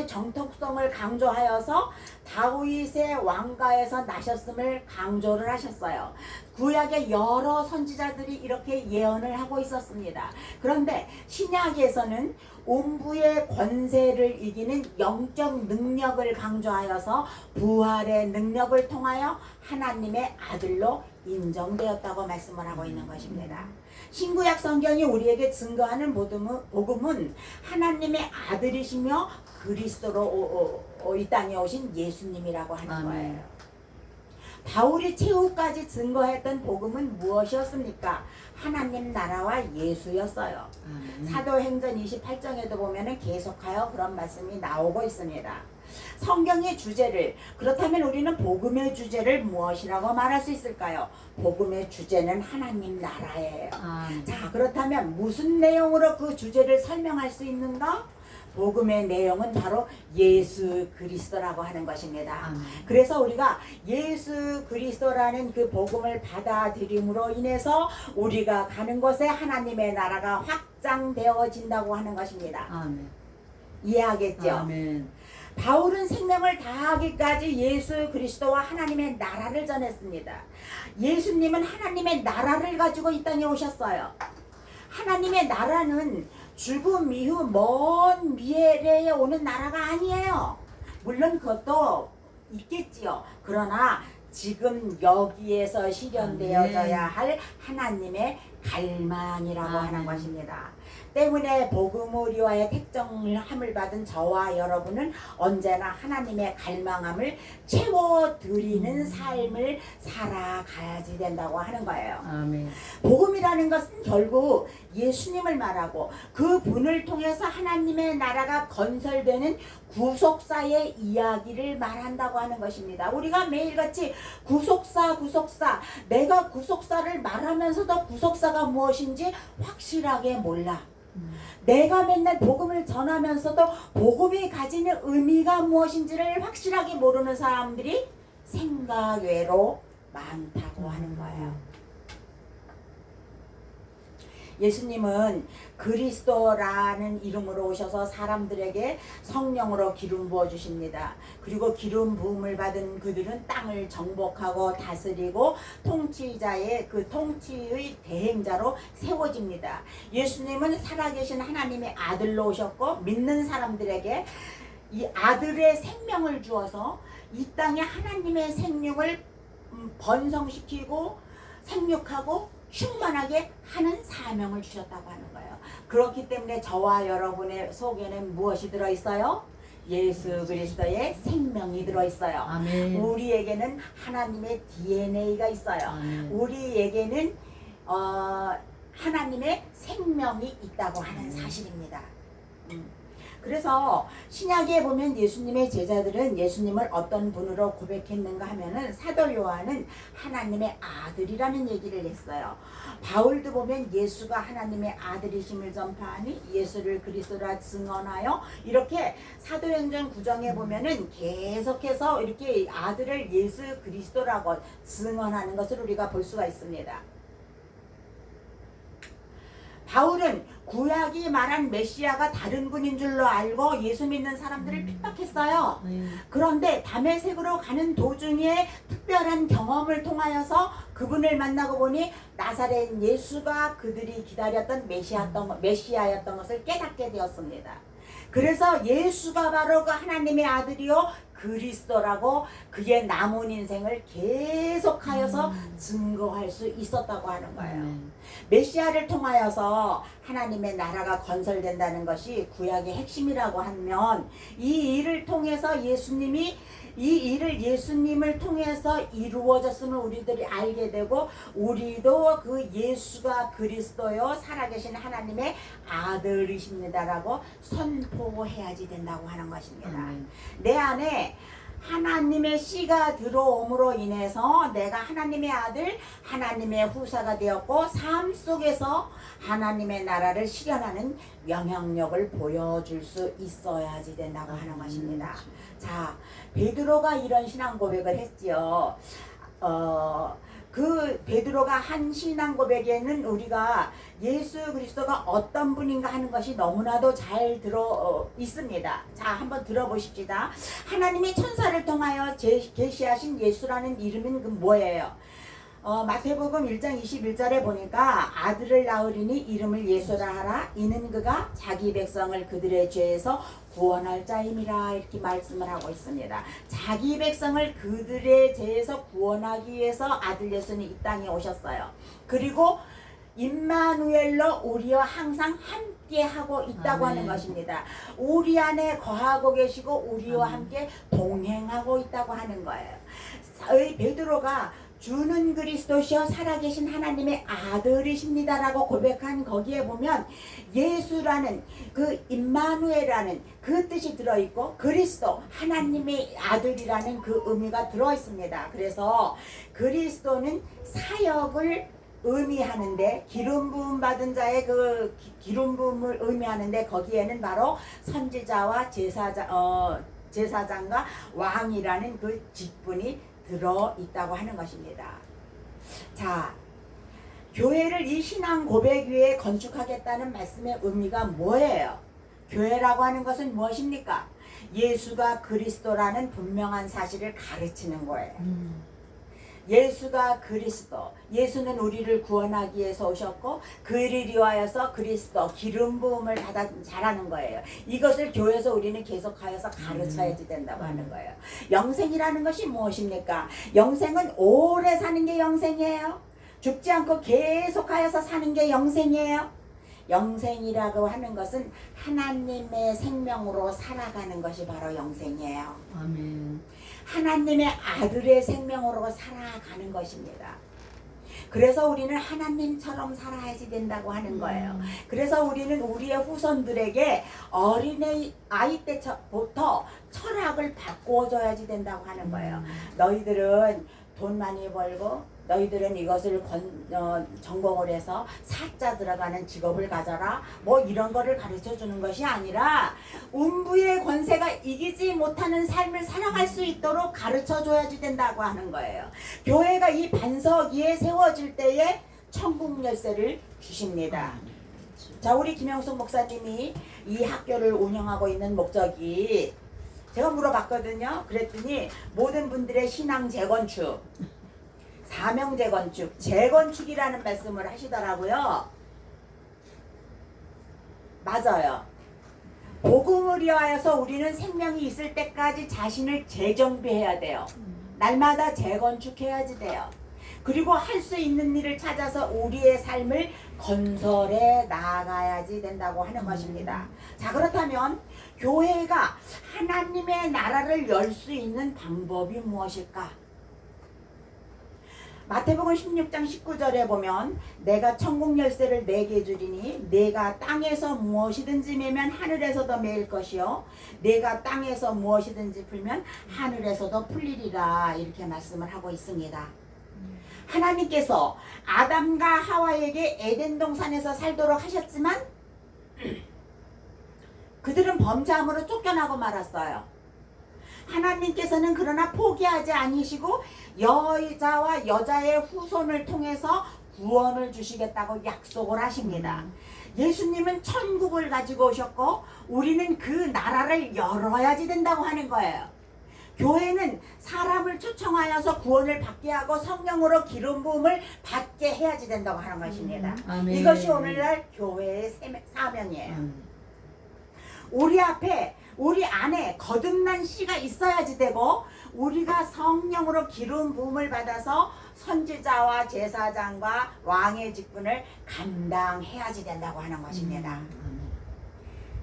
정통성을 강조하여서 다윗의 왕가에서 나셨음을 강조를 하셨어요. 구약의 여러 선지자들이 이렇게 예언을 하고 있었습니다. 그런데 신약에서는 음부의 권세를 이기는 영적 능력을 강조하여서 부활의 능력을 통하여 하나님의 아들로 인정되었다고 말씀을 하고 있는 것입니다. 신구약 성경이 우리에게 증거하는 복음은 하나님의 아들이시며 그리스도로 이 땅에 오신 예수님이라고 하는 아멘. 거예요. 바울이 최후까지 증거했던 복음은 무엇이었습니까? 하나님 나라와 예수였어요. 사도행전 28장에도 보면은 계속하여 그런 말씀이 나오고 있습니다. 성경의 주제를, 그렇다면 우리는 복음의 주제를 무엇이라고 말할 수 있을까요? 복음의 주제는 하나님 나라예요. 자, 그렇다면 무슨 내용으로 그 주제를 설명할 수 있는가? 복음의 내용은 바로 예수 그리스도라고 하는 것입니다. 그래서 우리가 예수 그리스도라는 그 복음을 받아들임으로 인해서 우리가 가는 곳에 하나님의 나라가 확장되어진다고 하는 것입니다. 아멘. 이해하겠죠? 아멘. 바울은 생명을 다하기까지 예수 그리스도와 하나님의 나라를 전했습니다. 예수님은 하나님의 나라를 가지고 이 땅에 오셨어요. 하나님의 나라는 죽음 이후 먼 미래에 오는 나라가 아니에요. 물론 그것도 있겠지요. 그러나 지금 여기에서 실현되어져야 할 하나님의 갈망이라고 하는 것입니다. 때문에 복음의리와의 택정함을 받은 저와 여러분은 언제나 하나님의 갈망함을 채워드리는 삶을 살아가야지 된다고 하는 거예요. 아멘. 복음이라는 것은 결국 예수님을 말하고 그 분을 통해서 하나님의 나라가 건설되는 구속사의 이야기를 말한다고 하는 것입니다. 우리가 매일같이 구속사 내가 구속사를 말하면서도 구속사가 무엇인지 확실하게 몰라. 내가 맨날 복음을 전하면서도 복음이 가지는 의미가 무엇인지를 확실하게 모르는 사람들이 생각 외로 많다고 하는 거예요. 예수님은 그리스도라는 이름으로 오셔서 사람들에게 성령으로 기름 부어 주십니다. 그리고 기름 부음을 받은 그들은 땅을 정복하고 다스리고 통치자의 그 통치의 대행자로 세워집니다. 예수님은 살아계신 하나님의 아들로 오셨고 믿는 사람들에게 이 아들의 생명을 주어서 이 땅에 하나님의 생명을 번성시키고 생육하고 충만하게 하는 사명을 주셨다고 하는 거예요. 그렇기 때문에 저와 여러분의 속에는 무엇이 들어있어요? 예수 그리스도의 생명이 들어있어요. 아멘. 우리에게는 하나님의 DNA가 있어요. 아멘. 우리에게는 하나님의 생명이 있다고 하는 사실입니다. 그래서 신약에 보면 예수님의 제자들은 예수님을 어떤 분으로 고백했는가 하면은 사도 요한은 하나님의 아들이라는 얘기를 했어요. 바울도 보면 예수가 하나님의 아들이심을 전파하니 예수를 그리스도라 증언하여 이렇게 사도행전 9장에 보면은 계속해서 이렇게 아들을 예수 그리스도라고 증언하는 것을 우리가 볼 수가 있습니다. 바울은 구약이 말한 메시아가 다른 분인 줄로 알고 예수 믿는 사람들을 핍박했어요. 그런데 다메섹으로 가는 도중에 특별한 경험을 통하여서 그분을 만나고 보니 나사렛 예수가 그들이 기다렸던 메시아였던 것을 깨닫게 되었습니다. 그래서 예수가 바로 그 하나님의 아들이요 그리스도라고 그의 남은 인생을 계속하여서 증거할 수 있었다고 하는 거예요. 메시아를 통하여서 하나님의 나라가 건설된다는 것이 구약의 핵심이라고 하면 이 일을 통해서 예수님을 통해서 이루어졌음을 우리들이 알게 되고 우리도 그 예수가 그리스도요 살아계신 하나님의 아들이십니다라고 선포해야지 된다고 하는 것입니다. 내 안에 하나님의 씨가 들어옴으로 인해서 내가 하나님의 아들, 하나님의 후사가 되었고 삶 속에서 하나님의 나라를 실현하는 영향력을 보여줄 수 있어야지 된다고 하는 것입니다. 자, 베드로가 이런 신앙 고백을 했지요. 그 베드로가 한 신앙 고백에는 우리가 예수 그리스도가 어떤 분인가 하는 것이 너무나도 잘 들어 있습니다. 자, 한번 들어보십시다. 하나님이 천사를 통하여 계시하신 예수라는 이름은 그 뭐예요? 마태복음 1장 21절에 보니까 아들을 낳으리니 이름을 예수라 하라. 이는 그가 자기 백성을 그들의 죄에서 구원할 자임이라 이렇게 말씀을 하고 있습니다. 자기 백성을 그들의 죄에서 구원하기 위해서 아들 예수는 이 땅에 오셨어요. 그리고 임마누엘로 우리와 항상 함께 하고 있다고 하는 것입니다. 우리 안에 거하고 계시고 우리와 함께 동행하고 있다고 하는 거예요. 베드로가 주는 그리스도시여 살아계신 하나님의 아들이십니다라고 고백한 거기에 보면 예수라는 그 임마누엘이라는 그 뜻이 들어있고 그리스도 하나님의 아들이라는 그 의미가 들어있습니다. 그래서 그리스도는 사역을 의미하는데 기름 부음 받은 자의 그 기름 부음을 의미하는데 거기에는 바로 선지자와 제사장과 왕이라는 그 직분이 들어 있다고 하는 것입니다. 자, 교회를 이 신앙 고백 위에 건축하겠다는 말씀의 의미가 뭐예요? 교회라고 하는 것은 무엇입니까? 예수가 그리스도라는 분명한 사실을 가르치는 거예요. 예수가 그리스도, 예수는 우리를 구원하기 위해서 오셨고 그를 위하여서 그리스도 기름 부음을 받아 자라는 거예요. 이것을 교회에서 우리는 계속하여서 가르쳐야지 된다고 하는 거예요. 영생이라는 것이 무엇입니까? 영생은 오래 사는 게 영생이에요. 죽지 않고 계속하여서 사는 게 영생이에요. 영생이라고 하는 것은 하나님의 생명으로 살아가는 것이 바로 영생이에요. 아멘. 하나님의 아들의 생명으로 살아가는 것입니다. 그래서 우리는 하나님처럼 살아야지 된다고 하는 거예요. 그래서 우리는 우리의 후손들에게 어린애 아이 때부터 철학을 바꿔줘야지 된다고 하는 거예요. 너희들은 돈 많이 벌고 너희들은 이것을 전공을 해서 사자 들어가는 직업을 가져라 뭐 이런 거를 가르쳐 주는 것이 아니라 음부의 권세가 이기지 못하는 삶을 살아갈 수 있도록 가르쳐 줘야지 된다고 하는 거예요. 교회가 이 반석 위에 세워질 때에 천국 열쇠를 주십니다. 자, 우리 김영숙 목사님이 이 학교를 운영하고 있는 목적이 제가 물어봤거든요. 그랬더니 모든 분들의 신앙 재건축, 사명 재건축, 재건축이라는 말씀을 하시더라고요. 맞아요. 복음을 위하여서 우리는 생명이 있을 때까지 자신을 재정비해야 돼요. 날마다 재건축해야지 돼요. 그리고 할 수 있는 일을 찾아서 우리의 삶을 건설해 나가야지 된다고 하는 것입니다. 자, 그렇다면 교회가 하나님의 나라를 열 수 있는 방법이 무엇일까? 마태복음 16장 19절에 보면 내가 천국 열쇠를 내게 주리니 내가 땅에서 무엇이든지 매면 하늘에서도 매일 것이요 내가 땅에서 무엇이든지 풀면 하늘에서도 풀리리라 이렇게 말씀을 하고 있습니다. 하나님께서 아담과 하와에게 에덴 동산에서 살도록 하셨지만 그들은 범죄함으로 쫓겨나고 말았어요. 하나님께서는 그러나 포기하지 아니시고 여자와 여자의 후손을 통해서 구원을 주시겠다고 약속을 하십니다. 예수님은 천국을 가지고 오셨고 우리는 그 나라를 열어야지 된다고 하는 거예요. 교회는 사람을 초청하여서 구원을 받게 하고 성령으로 기름 부음을 받게 해야지 된다고 하는 것입니다. 아멘. 이것이 오늘날 교회의 사명이에요. 우리 앞에 우리 안에 거듭난 씨가 있어야지 되고 우리가 성령으로 기름 부음을 받아서 선지자와 제사장과 왕의 직분을 감당해야지 된다고 하는 것입니다.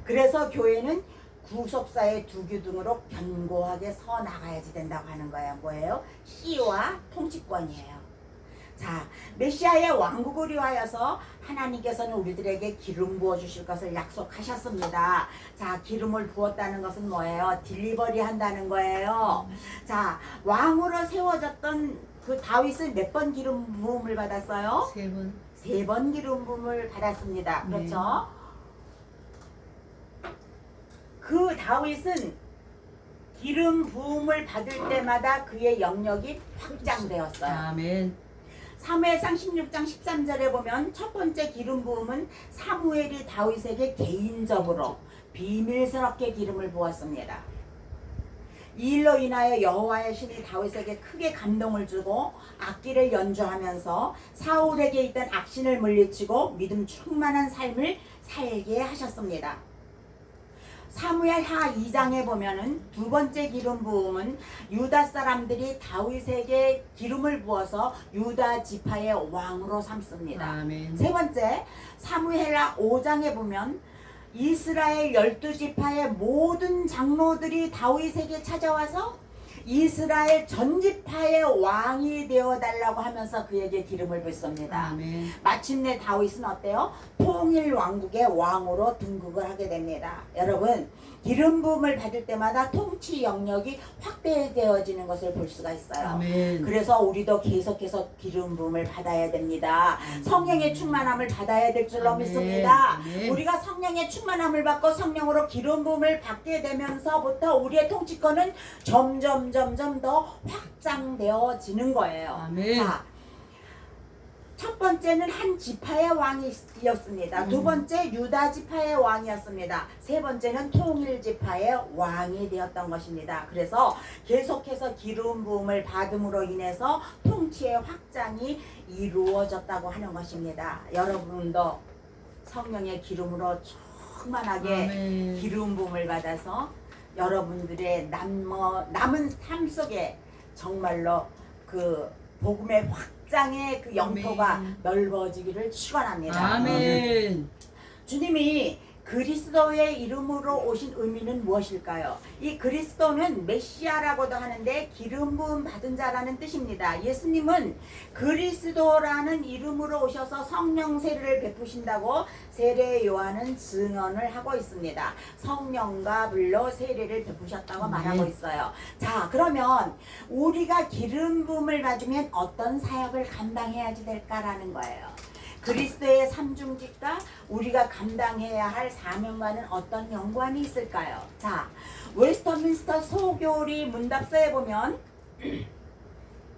그래서 교회는 구속사의 두 기둥으로 견고하게 서 나가야지 된다고 하는 거예요. 뭐예요? 씨와 통치권이에요. 자, 메시아의 왕국을 위하여서 하나님께서는 우리들에게 기름 부어 주실 것을 약속하셨습니다. 자, 기름을 부었다는 것은 뭐예요? 딜리버리 한다는 거예요. 자, 왕으로 세워졌던 그 다윗은 몇 번 기름 부음을 받았어요? 3번. 3번 기름 부음을 받았습니다. 그렇죠? 그 다윗은 기름 부음을 받을 때마다 그의 영역이 확장되었어요. 아멘. 사무엘상 16장 13절에 보면 첫 번째 기름 부음은 사무엘이 다윗에게 개인적으로 비밀스럽게 기름을 부었습니다. 이 일로 인하여 여호와의 신이 다윗에게 크게 감동을 주고 악기를 연주하면서 사울에게 있던 악신을 물리치고 믿음 충만한 삶을 살게 하셨습니다. 사무엘하 2장에 보면은 두 번째 기름 부음은 유다 사람들이 다윗에게 기름을 부어서 유다 지파의 왕으로 삼습니다. 아멘. 세 번째 사무엘하 5장에 보면 이스라엘 12지파의 모든 장로들이 다윗에게 찾아와서 이스라엘 전 지파의 왕이 되어달라고 하면서 그에게 기름을 붓습니다. 아멘. 마침내 다윗은 어때요? 통일 왕국의 왕으로 등극을 하게 됩니다. 여러분, 기름 부음을 받을 때마다 통치 영역이 확대되어지는 것을 볼 수가 있어요. 아멘. 그래서 우리도 계속해서 기름 부음을 받아야 됩니다. 성령의 충만함을 받아야 될 줄로 아멘. 믿습니다. 아멘. 우리가 성령의 충만함을 받고 성령으로 기름 부음을 받게 되면서부터 우리의 통치권은 점점 더 확장되어지는 거예요. 아멘. 자, 첫 번째는 한 지파의 왕이었습니다. 두 번째 유다 지파의 왕이었습니다. 세 번째는 통일 지파의 왕이 되었던 것입니다. 그래서 계속해서 기름 부음을 받음으로 인해서 통치의 확장이 이루어졌다고 하는 것입니다. 여러분도 성령의 기름으로 충만하게 아멘. 기름 부음을 받아서 여러분들의 남은 삶 속에 정말로 그 복음의 확장의 그 영토가 아멘. 넓어지기를 축원합니다. 아멘. 주님이 그리스도의 이름으로 오신 의미는 무엇일까요? 이 그리스도는 메시아라고도 하는데 기름 부음 받은 자라는 뜻입니다. 예수님은 그리스도라는 이름으로 오셔서 성령 세례를 베푸신다고 세례 요한은 증언을 하고 있습니다. 성령과 불로 세례를 베푸셨다고 말하고 있어요. 자, 그러면 우리가 기름 부음을 받으면 어떤 사역을 감당해야지 될까라는 거예요. 그리스도의 삼중직과 우리가 감당해야 할 사명과는 어떤 연관이 있을까요? 자, 웨스터민스터 소교리 문답서에 보면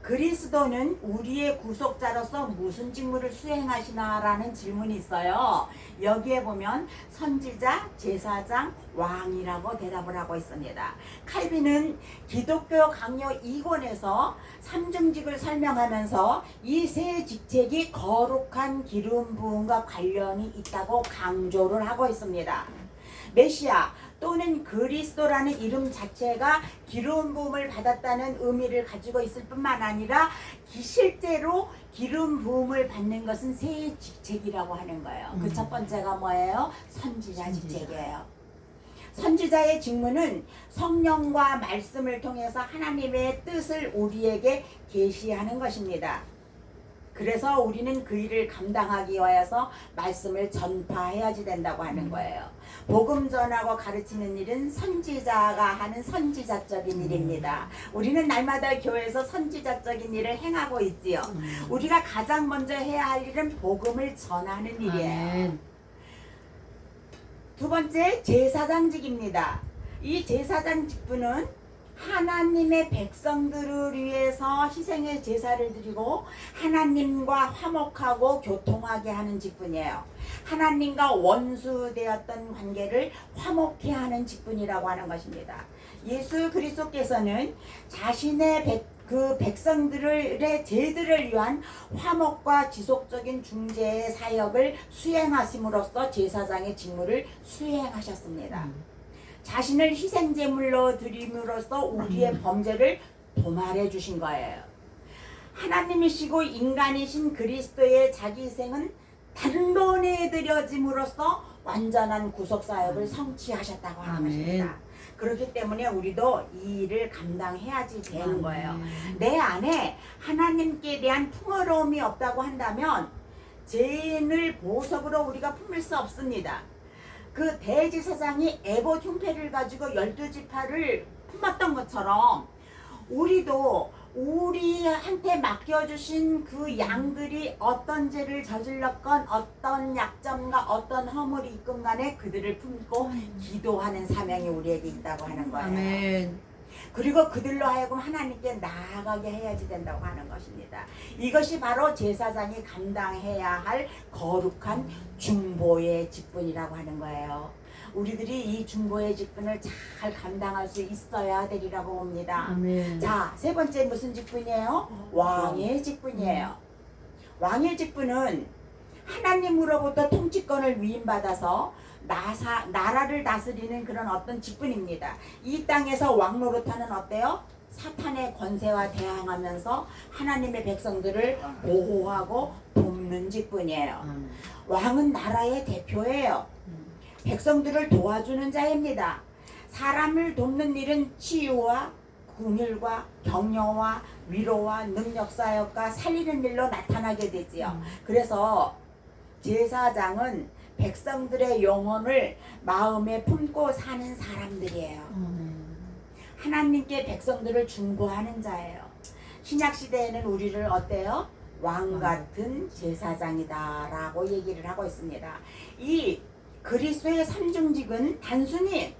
그리스도는 우리의 구속자로서 무슨 직무를 수행하시나라는 질문이 있어요. 여기에 보면 선지자, 제사장, 왕이라고 대답을 하고 있습니다. 칼빈은 기독교 강요 2권에서 삼중직을 설명하면서 이 세 직책이 거룩한 기름 부음과 관련이 있다고 강조를 하고 있습니다. 메시아 또는 그리스도라는 이름 자체가 기름 부음을 받았다는 의미를 가지고 있을 뿐만 아니라 실제로 기름 부음을 받는 것은 세 직책이라고 하는 거예요. 그 첫 번째가 뭐예요? 선지자 직책이에요. 선지자의 직무는 성령과 말씀을 통해서 하나님의 뜻을 우리에게 계시하는 것입니다. 그래서 우리는 그 일을 감당하기 위해서 말씀을 전파해야지 된다고 하는 거예요. 복음 전하고 가르치는 일은 선지자가 하는 선지자적인 일입니다. 우리는 날마다 교회에서 선지자적인 일을 행하고 있지요. 우리가 가장 먼저 해야 할 일은 복음을 전하는 일이에요. 아멘. 두 번째, 제사장직입니다. 이 제사장 직분은 하나님의 백성들을 위해서 희생의 제사를 드리고 하나님과 화목하고 교통하게 하는 직분이에요. 하나님과 원수되었던 관계를 화목케 하는 직분이라고 하는 것입니다. 예수 그리스도께서는 자신의 백성들의 죄들을 위한 화목과 지속적인 중재의 사역을 수행하심으로써 제사장의 직무를 수행하셨습니다. 자신을 희생제물로 드림으로써 우리의 범죄를 도말해 주신 거예요. 하나님이시고 인간이신 그리스도의 자기 희생은 단번에 드려짐으로써 완전한 구속사역을 성취하셨다고 하는 아멘. 것입니다. 그렇기 때문에 우리도 이 일을 감당해야지 되는 거예요. 아멘. 내 안에 하나님께 대한 풍요로움이 없다고 한다면 죄인을 보석으로 우리가 품을 수 없습니다. 그 대제사장이 에봇 흉패를 가지고 12지파를 품었던 것처럼 우리도 우리한테 맡겨주신 그 양들이 어떤 죄를 저질렀건 어떤 약점과 어떤 허물이 있건 간에 그들을 품고 기도하는 사명이 우리에게 있다고 하는 거예요. 아멘. 그리고 그들로 하여금 하나님께 나아가게 해야지 된다고 하는 것입니다. 이것이 바로 제사장이 감당해야 할 거룩한 중보의 직분이라고 하는 거예요. 우리들이 이 중보의 직분을 잘 감당할 수 있어야 되리라고 봅니다. 아멘. 자, 세 번째 무슨 직분이에요? 왕의 직분이에요. 왕의 직분은 하나님으로부터 통치권을 위임받아서 나라를 다스리는 그런 어떤 직분입니다. 이 땅에서 왕 노릇하는 어때요? 사탄의 권세와 대항하면서 하나님의 백성들을 보호하고 돕는 직분이에요. 아멘. 왕은 나라의 대표예요. 백성들을 도와주는 자입니다. 사람을 돕는 일은 치유와 긍휼과 격려와 위로와 능력 사역과 살리는 일로 나타나게 되지요. 그래서 제사장은 백성들의 영혼을 마음에 품고 사는 사람들이에요. 하나님께 백성들을 중보하는 자예요. 신약 시대에는 우리를 어때요? 왕 같은 제사장이다라고 얘기를 하고 있습니다. 이 그리스도의 삼중직은 단순히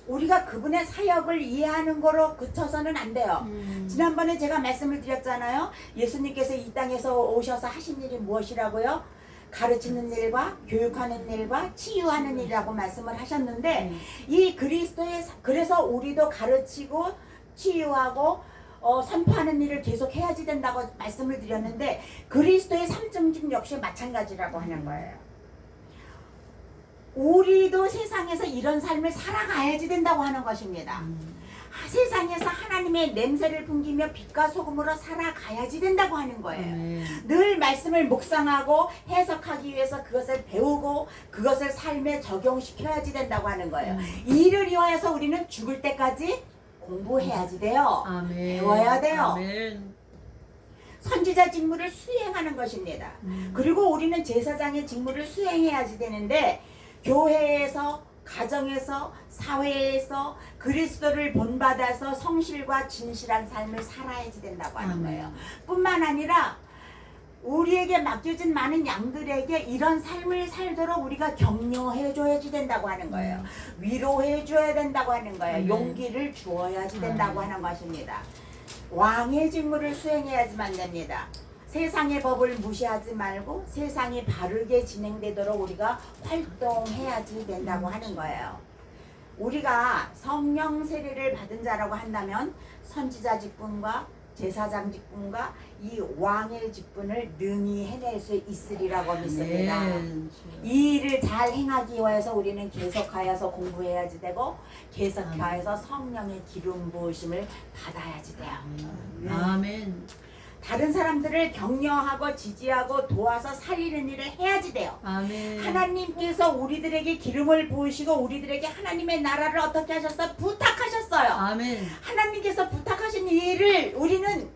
우리가 그분의 사역을 이해하는 거로 그쳐서는 안 돼요. 지난번에 제가 말씀을 드렸잖아요. 예수님께서 이 땅에서 오셔서 하신 일이 무엇이라고요? 가르치는 일과 교육하는 일과 치유하는 일이라고 말씀을 하셨는데 이 그리스도의 그래서 우리도 가르치고 치유하고 선포하는 일을 계속 해야지 된다고 말씀을 드렸는데 그리스도의 삼중직 역시 마찬가지라고 하는 거예요. 우리도 세상에서 이런 삶을 살아가야지 된다고 하는 것입니다. 세상에서 하나님의 냄새를 풍기며 빛과 소금으로 살아가야지 된다고 하는 거예요. 늘 말씀을 묵상하고 해석하기 위해서 그것을 배우고 그것을 삶에 적용시켜야지 된다고 하는 거예요. 이를 위하여서 우리는 죽을 때까지 공부해야지 돼요. 배워야 돼요. 아멘. 선지자 직무를 수행하는 것입니다. 그리고 우리는 제사장의 직무를 수행해야지 되는데 교회에서 가정에서 사회에서 그리스도를 본받아서 성실과 진실한 삶을 살아야지 된다고 하는 거예요. 뿐만 아니라 우리에게 맡겨진 많은 양들에게 이런 삶을 살도록 우리가 격려해 줘야지 된다고 하는 거예요. 위로해 줘야 된다고 하는 거예요. 용기를 주어야지 된다고 하는 것입니다. 왕의 직무를 수행해야지만 됩니다. 세상의 법을 무시하지 말고 세상이 바르게 진행되도록 우리가 활동해야지 된다고 하는 거예요. 우리가 성령 세례를 받은 자라고 한다면 선지자 직분과 제사장 직분과 이 왕의 직분을 능히 해낼 수 있으리라고 믿습니다. 이 일을 잘 행하기 위해서 우리는 계속하여서 공부해야지 되고 계속하여서 성령의 기름 부으심을 받아야지 돼요. 아멘. 다른 사람들을 격려하고 지지하고 도와서 살리는 일을 해야지 돼요. 아멘. 하나님께서 우리들에게 기름을 부으시고 우리들에게 하나님의 나라를 어떻게 하셨어요? 부탁하셨어요. 아멘. 하나님께서 부탁하신 일을 우리는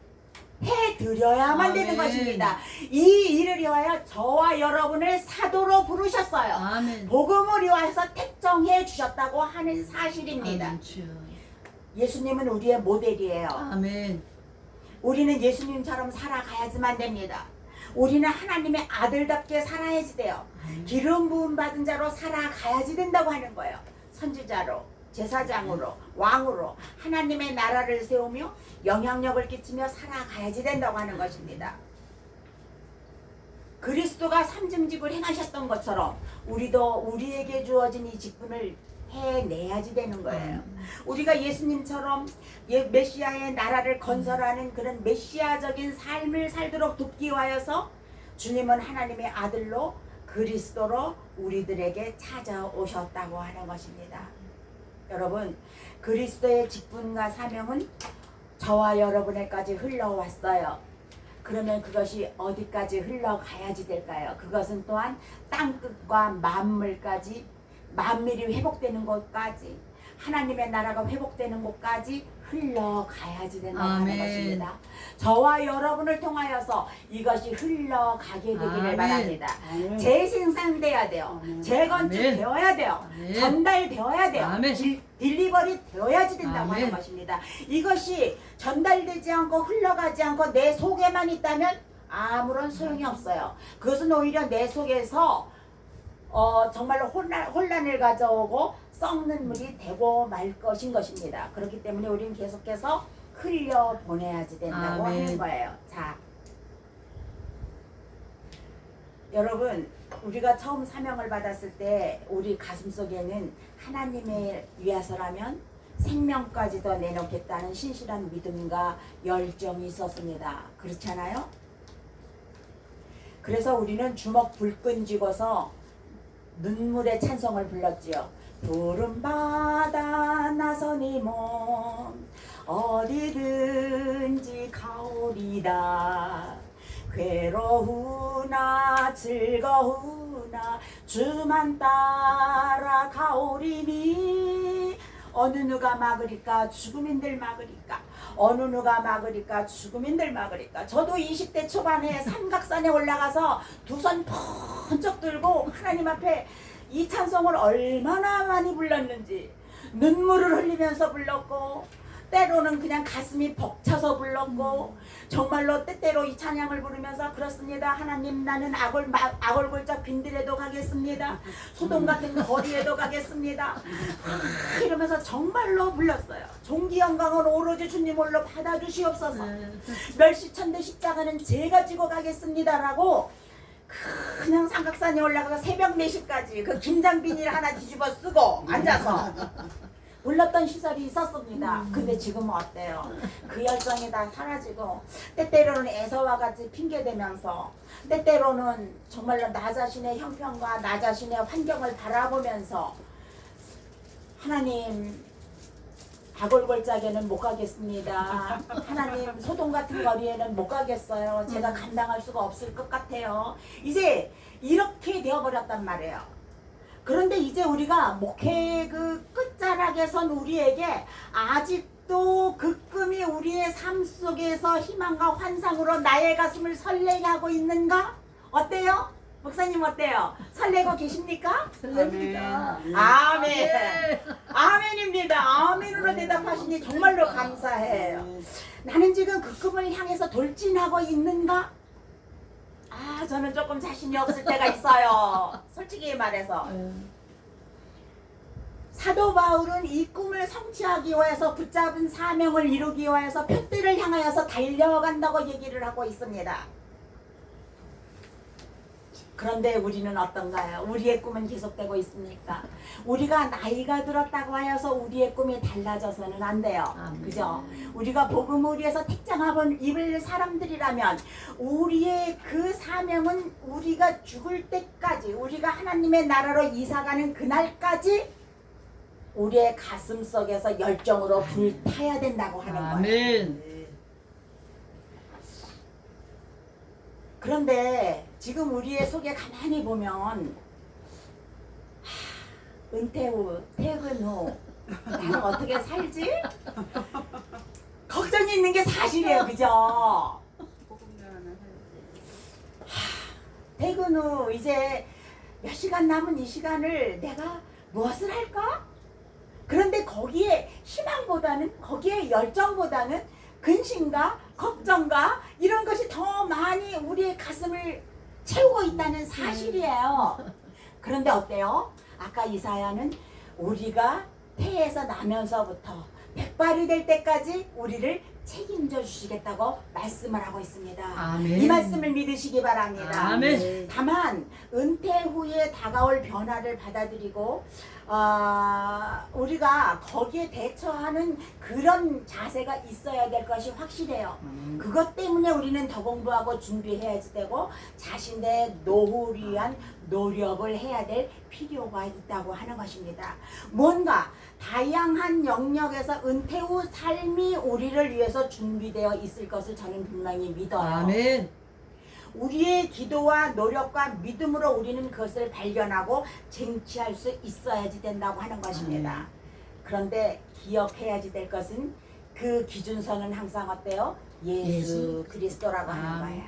해드려야만 되는 아멘. 것입니다. 이 일을 위하여 저와 여러분을 사도로 부르셨어요. 아멘. 복음을 위하여서 택정해 주셨다고 하는 사실입니다. 아멘. 주여. 예수님은 우리의 모델이에요. 아멘. 우리는 예수님처럼 살아가야지만 됩니다. 우리는 하나님의 아들답게 살아야지 돼요. 기름 부음 받은 자로 살아가야지 된다고 하는 거예요. 선지자로, 제사장으로, 왕으로 하나님의 나라를 세우며 영향력을 끼치며 살아가야지 된다고 하는 것입니다. 그리스도가 삼중직을 행하셨던 것처럼 우리도 우리에게 주어진 이 직분을 해내야지 되는 거예요. 우리가 예수님처럼 메시아의 나라를 건설하는 그런 메시아적인 삶을 살도록 돕기 위하여서 주님은 하나님의 아들로 그리스도로 우리들에게 찾아오셨다고 하는 것입니다. 여러분, 그리스도의 직분과 사명은 저와 여러분에까지 흘러왔어요. 그러면 그것이 어디까지 흘러가야지 될까요? 그것은 또한 땅끝과 만물까지 만밀이 회복되는 곳까지 하나님의 나라가 회복되는 곳까지 흘러가야지 된다고 하는 것입니다. 저와 여러분을 통하여서 이것이 흘러가게 되기를 아멘. 바랍니다. 아멘. 재생산돼야 돼요. 아멘. 재건축되어야 돼요. 아멘. 전달되어야 돼요. 아멘. 딜리버리 되어야지 된다고 아멘. 하는 것입니다. 이것이 전달되지 않고 흘러가지 않고 내 속에만 있다면 아무런 소용이 없어요. 그것은 오히려 내 속에서 정말로 혼란을 가져오고 썩는 물이 되고 말 것입니다. 그렇기 때문에 우리는 계속해서 흘려 보내야지 된다고 아멘. 하는 거예요. 자, 여러분, 우리가 처음 사명을 받았을 때 우리 가슴 속에는 하나님을 위해서라면 생명까지도 내놓겠다는 신실한 믿음과 열정이 있었습니다. 그렇지 않아요? 그래서 우리는 주먹 불끈 쥐고서 눈물의 찬송을 불렀지요. 푸른 바다 나서니 몸 어디든지 가오리다. 괴로우나 즐거우나 주만 따라 가오리니. 어느 누가 막으리까 죽음인들 막으리까. 어느 누가 막으리까 죽음인들 막으리까. 저도 20대 초반에 삼각산에 올라가서 두 손 번쩍 들고 하나님 앞에 이 찬송을 얼마나 많이 불렀는지, 눈물을 흘리면서 불렀고 때로는 그냥 가슴이 벅차서 불렀고, 정말로 때때로 이 찬양을 부르면서 그렇습니다. 하나님, 나는 아골골짝 빈들에도 가겠습니다. 소돔 같은 거리에도 가겠습니다. 이러면서 정말로 불렀어요. 종기 영광은 오로지 주님 홀로 받아주시옵소서. 멸시천대 십자가는 제가 지고 가겠습니다라고 그냥 삼각산에 올라가서 새벽 4시까지 그 김장비닐 하나 뒤집어 쓰고 앉아서 불렀던 시절이 있었습니다. 근데 지금은 어때요? 그 열정이 다 사라지고, 때때로는 애서와 같이 핑계대면서, 때때로는 정말로 나 자신의 형편과 나 자신의 환경을 바라보면서 하나님, 아골골짝에는 못 가겠습니다. 하나님, 소돔 같은 거리에는 못 가겠어요. 제가 감당할 수가 없을 것 같아요. 이제 이렇게 되어버렸단 말이에요. 그런데 이제 우리가 목회 그 끝자락에 선 우리에게 아직도 그 꿈이 우리의 삶 속에서 희망과 환상으로 나의 가슴을 설레게 하고 있는가? 어때요? 목사님 어때요? 설레고 계십니까? 설렙니다. 아멘. 아멘입니다. 아멘으로 대답하시니 정말로 감사해요. 나는 지금 그 꿈을 향해서 돌진하고 있는가? 아, 저는 조금 자신이 없을 때가 있어요. 솔직히 말해서. 사도 바울은 이 꿈을 성취하기 위해서, 붙잡은 사명을 이루기 위해서 표대를 향하여서 달려간다고 얘기를 하고 있습니다. 그런데 우리는 어떤가요? 우리의 꿈은 계속되고 있습니까? 우리가 나이가 들었다고 하여서 우리의 꿈이 달라져서는 안 돼요. 그죠? 우리가 복음을 위해서 택장합을 입을 사람들이라면 우리의 그 사명은 우리가 죽을 때까지, 우리가 하나님의 나라로 이사가는 그날까지 우리의 가슴 속에서 열정으로 불타야 된다고 하는 거예요. 아멘. 그런데 지금 우리의 속에 가만히 보면, 은퇴 후, 퇴근 후 나는 어떻게 살지? 걱정이 있는 게 사실이에요. 그죠? 퇴근 후 이제 몇 시간 남은 이 시간을 내가 무엇을 할까? 그런데 거기에 희망보다는, 거기에 열정보다는 근심과 걱정과 이런 것이 더 많이 우리의 가슴을 채우고 있다는 사실이에요. 그런데 어때요? 아까 이사야는 우리가 태에서 나면서부터 백발이 될 때까지 우리를 책임져 주시겠다고 말씀을 하고 있습니다. 아멘. 이 말씀을 믿으시기 바랍니다. 아멘. 다만 은퇴 후에 다가올 변화를 받아들이고 우리가 거기에 대처하는 그런 자세가 있어야 될 것이 확실해요. 그것 때문에 우리는 더 공부하고 준비해야지 되고 자신의 노후를 위한 노력을 해야 될 필요가 있다고 하는 것입니다. 뭔가 다양한 영역에서 은퇴 후 삶이 우리를 위해서 준비되어 있을 것을 저는 분명히 믿어요. 아멘. 우리의 기도와 노력과 믿음으로 우리는 그것을 발견하고 쟁취할 수 있어야지 된다고 하는 것입니다. 그런데 기억해야지 될 것은 그 기준선은 항상 어때요? 예수 그리스도라고 하는 거예요.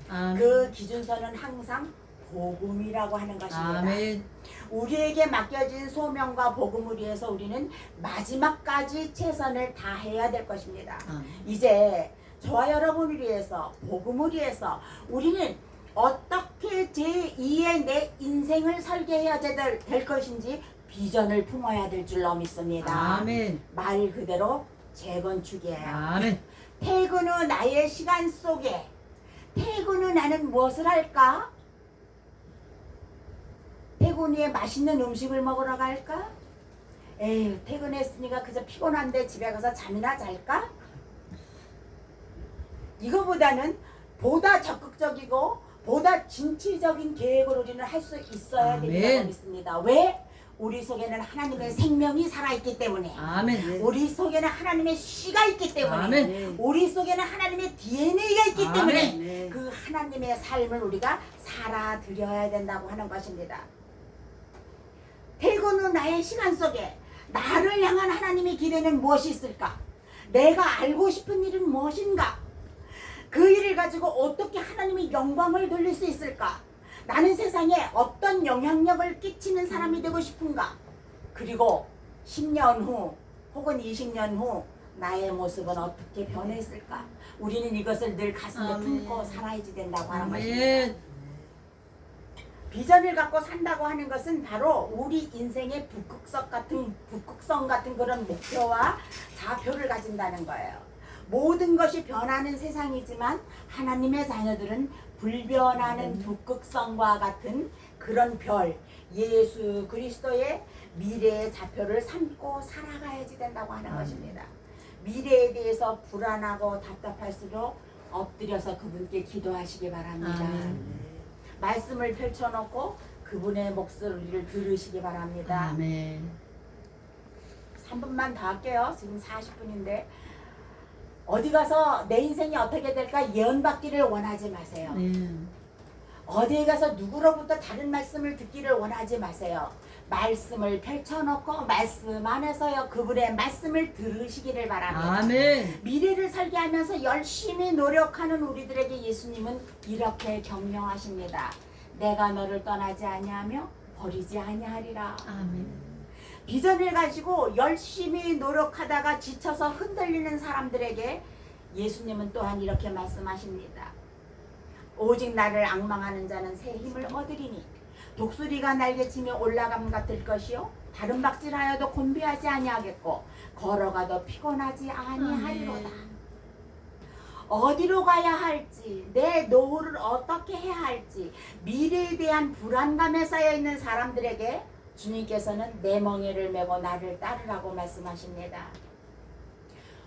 아멘. 그 기준선은 항상 복음이라고 하는 것입니다. 아멘. 우리에게 맡겨진 소명과 복음을 위해서 우리는 마지막까지 최선을 다해야 될 것입니다. 이제 저와 여러분을 위해서, 복음을 위해서 우리는 어떻게 제2의 내 인생을 설계해야 될 것인지 비전을 품어야 될 줄로 믿습니다. 아멘. 말 그대로 재건축이에요. 아멘. 퇴근 후 나의 시간 속에 퇴근 후 나는 무엇을 할까? 퇴근 후에 맛있는 음식을 먹으러 갈까? 에휴, 퇴근했으니까 그저 피곤한데 집에 가서 잠이나 잘까? 이거보다는 보다 적극적이고 보다 진취적인 계획을 우리는 할 수 있어야 된다고 아멘. 믿습니다. 왜? 우리 속에는 하나님의 생명이 살아있기 때문에, 아멘. 우리 속에는 하나님의 씨가 있기 때문에, 아멘. 우리 속에는 하나님의 DNA가 있기 아멘. 때문에 네. 그 하나님의 삶을 우리가 살아드려야 된다고 하는 것입니다. 퇴근 후 나의 시간 속에 나를 향한 하나님의 기대는 무엇이 있을까? 내가 알고 싶은 일은 무엇인가? 그 일을 가지고 어떻게 하나님의 영광을 돌릴 수 있을까? 나는 세상에 어떤 영향력을 끼치는 사람이 되고 싶은가? 그리고 10년 후 혹은 20년 후 나의 모습은 어떻게 변했을까? 우리는 이것을 늘 가슴에 아멘. 품고 살아야지 된다고 하는 것입니다. 아멘. 비전을 갖고 산다고 하는 것은 바로 우리 인생의 북극성 같은 그런 목표와 좌표를 가진다는 거예요. 모든 것이 변하는 세상이지만 하나님의 자녀들은 불변하는 북극성과 같은 그런 별, 예수 그리스도의 미래의 좌표를 삼고 살아가야지 된다고 하는 것입니다. 미래에 대해서 불안하고 답답할수록 엎드려서 그분께 기도하시기 바랍니다. 아멘. 말씀을 펼쳐놓고 그분의 목소리를 들으시기 바랍니다. 아멘. 3분만 더 할게요. 지금 40분인데 어디 가서 내 인생이 어떻게 될까 예언받기를 원하지 마세요. 네. 어디에 가서 누구로부터 다른 말씀을 듣기를 원하지 마세요. 말씀을 펼쳐놓고 말씀 안에서요 그분의 말씀을 들으시기를 바랍니다. 아멘. 미래를 설계하면서 열심히 노력하는 우리들에게 예수님은 이렇게 격려하십니다. 내가 너를 떠나지 아니하며 버리지 아니하리라. 아멘. 비전을 가지고 열심히 노력하다가 지쳐서 흔들리는 사람들에게 예수님은 또한 이렇게 말씀하십니다. 오직 나를 앙망하는 자는 새 힘을 얻으리니 독수리가 날개치며 올라감 같을 것이요 다른 박질하여도 곤비하지 아니하겠고 걸어가도 피곤하지 아니하리로다. 어디로 가야 할지, 내 노후를 어떻게 해야 할지, 미래에 대한 불안감에 쌓여 있는 사람들에게 주님께서는 내 멍에를 메고 나를 따르라고 말씀하십니다.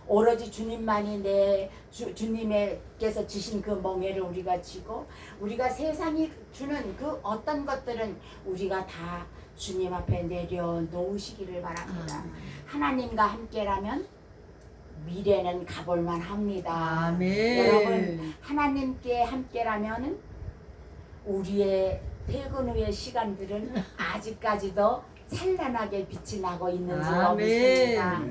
오로지 주님만이 주님께서 주신 그 멍에를 우리가 쥐고 우리가 세상이 주는 그 어떤 것들은 우리가 다 주님 앞에 내려놓으시기를 바랍니다. 하나님과 함께라면 미래는 가볼만 합니다. 아멘. 여러분 하나님께 함께라면 우리의 퇴근 후의 시간들은 아직까지도 찬란하게 빛이 나고 있는 줄로 아멘. 믿습니다.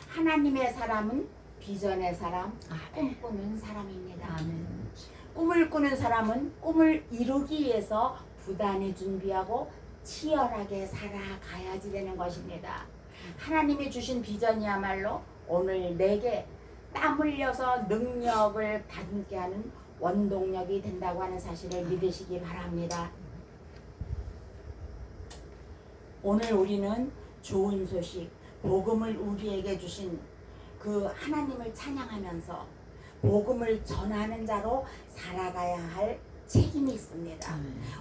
하나님의 사람은 비전의 사람, 꿈꾸는 사람입니다. 아멘. 꿈을 꾸는 사람은 꿈을 이루기 위해서 부단히 준비하고 치열하게 살아가야지 되는 것입니다. 하나님이 주신 비전이야말로 오늘 내게 땀 흘려서 능력을 다듬게 하는 원동력이 된다고 하는 사실을 믿으시기 바랍니다. 오늘 우리는 좋은 소식, 복음을 우리에게 주신 그 하나님을 찬양하면서 복음을 전하는 자로 살아가야 할 책임이 있습니다.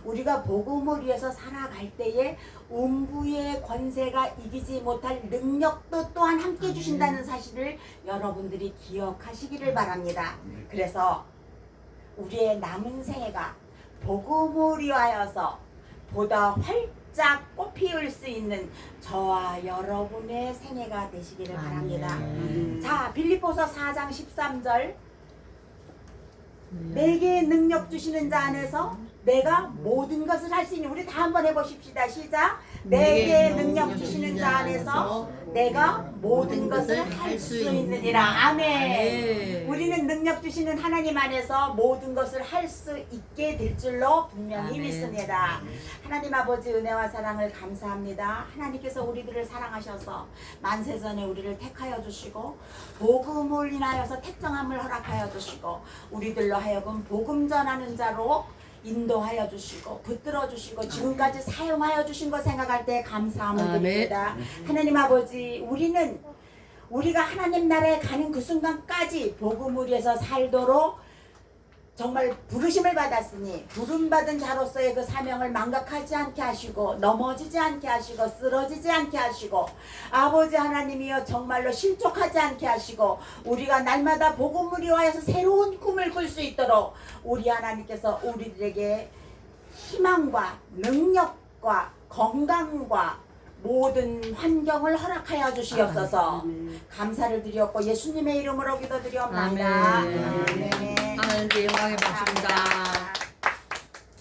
우리가 복음을 위해서 살아갈 때에 음부의 권세가 이기지 못할 능력도 또한 함께 주신다는 사실을 여러분들이 기억하시기를 바랍니다. 그래서 우리의 남은 생애가 복음을 위하여서 보다 활짝 꽃피울 수 있는 저와 여러분의 생애가 되시기를 바랍니다. 자, 빌립보서 4장 13절 내게 능력 주시는 자 안에서 내가 모든 것을 할 수 있는, 우리 다 한번 해보십시다. 시작. 내게 능력 주시는 자 안에서 내가 모든 것을 할 수 있느니라. 아멘. 우리는 능력 주시는 하나님 안에서 모든 것을 할 수 있게 될 줄로 분명히 아멘. 믿습니다. 하나님 아버지 은혜와 사랑을 감사합니다. 하나님께서 우리들을 사랑하셔서 만세전에 우리를 택하여 주시고 복음을 인하여서 택정함을 허락하여 주시고 우리들로 하여금 복음 전하는 자로 인도하여 주시고 붙들어 주시고 지금까지 사용하여 주신 거 생각할 때 감사함을 아멘. 드립니다. 하나님 아버지, 우리가 하나님 나라에 가는 그 순간까지 복음을 위해서 살도록 정말 부르심을 받았으니 부름받은 자로서의 그 사명을 망각하지 않게 하시고 넘어지지 않게 하시고 쓰러지지 않게 하시고 아버지 하나님이여 정말로 실족하지 않게 하시고 우리가 날마다 복음을 위하여서 새로운 꿈을 꿀 수 있도록 우리 하나님께서 우리들에게 희망과 능력과 건강과 모든 환경을 허락하여 주시옵소서. 감사를 드렸고 예수님의 이름으로 기도드리옵나이다. 아멘. 아멘. 하나님께 영광의 박수입니다.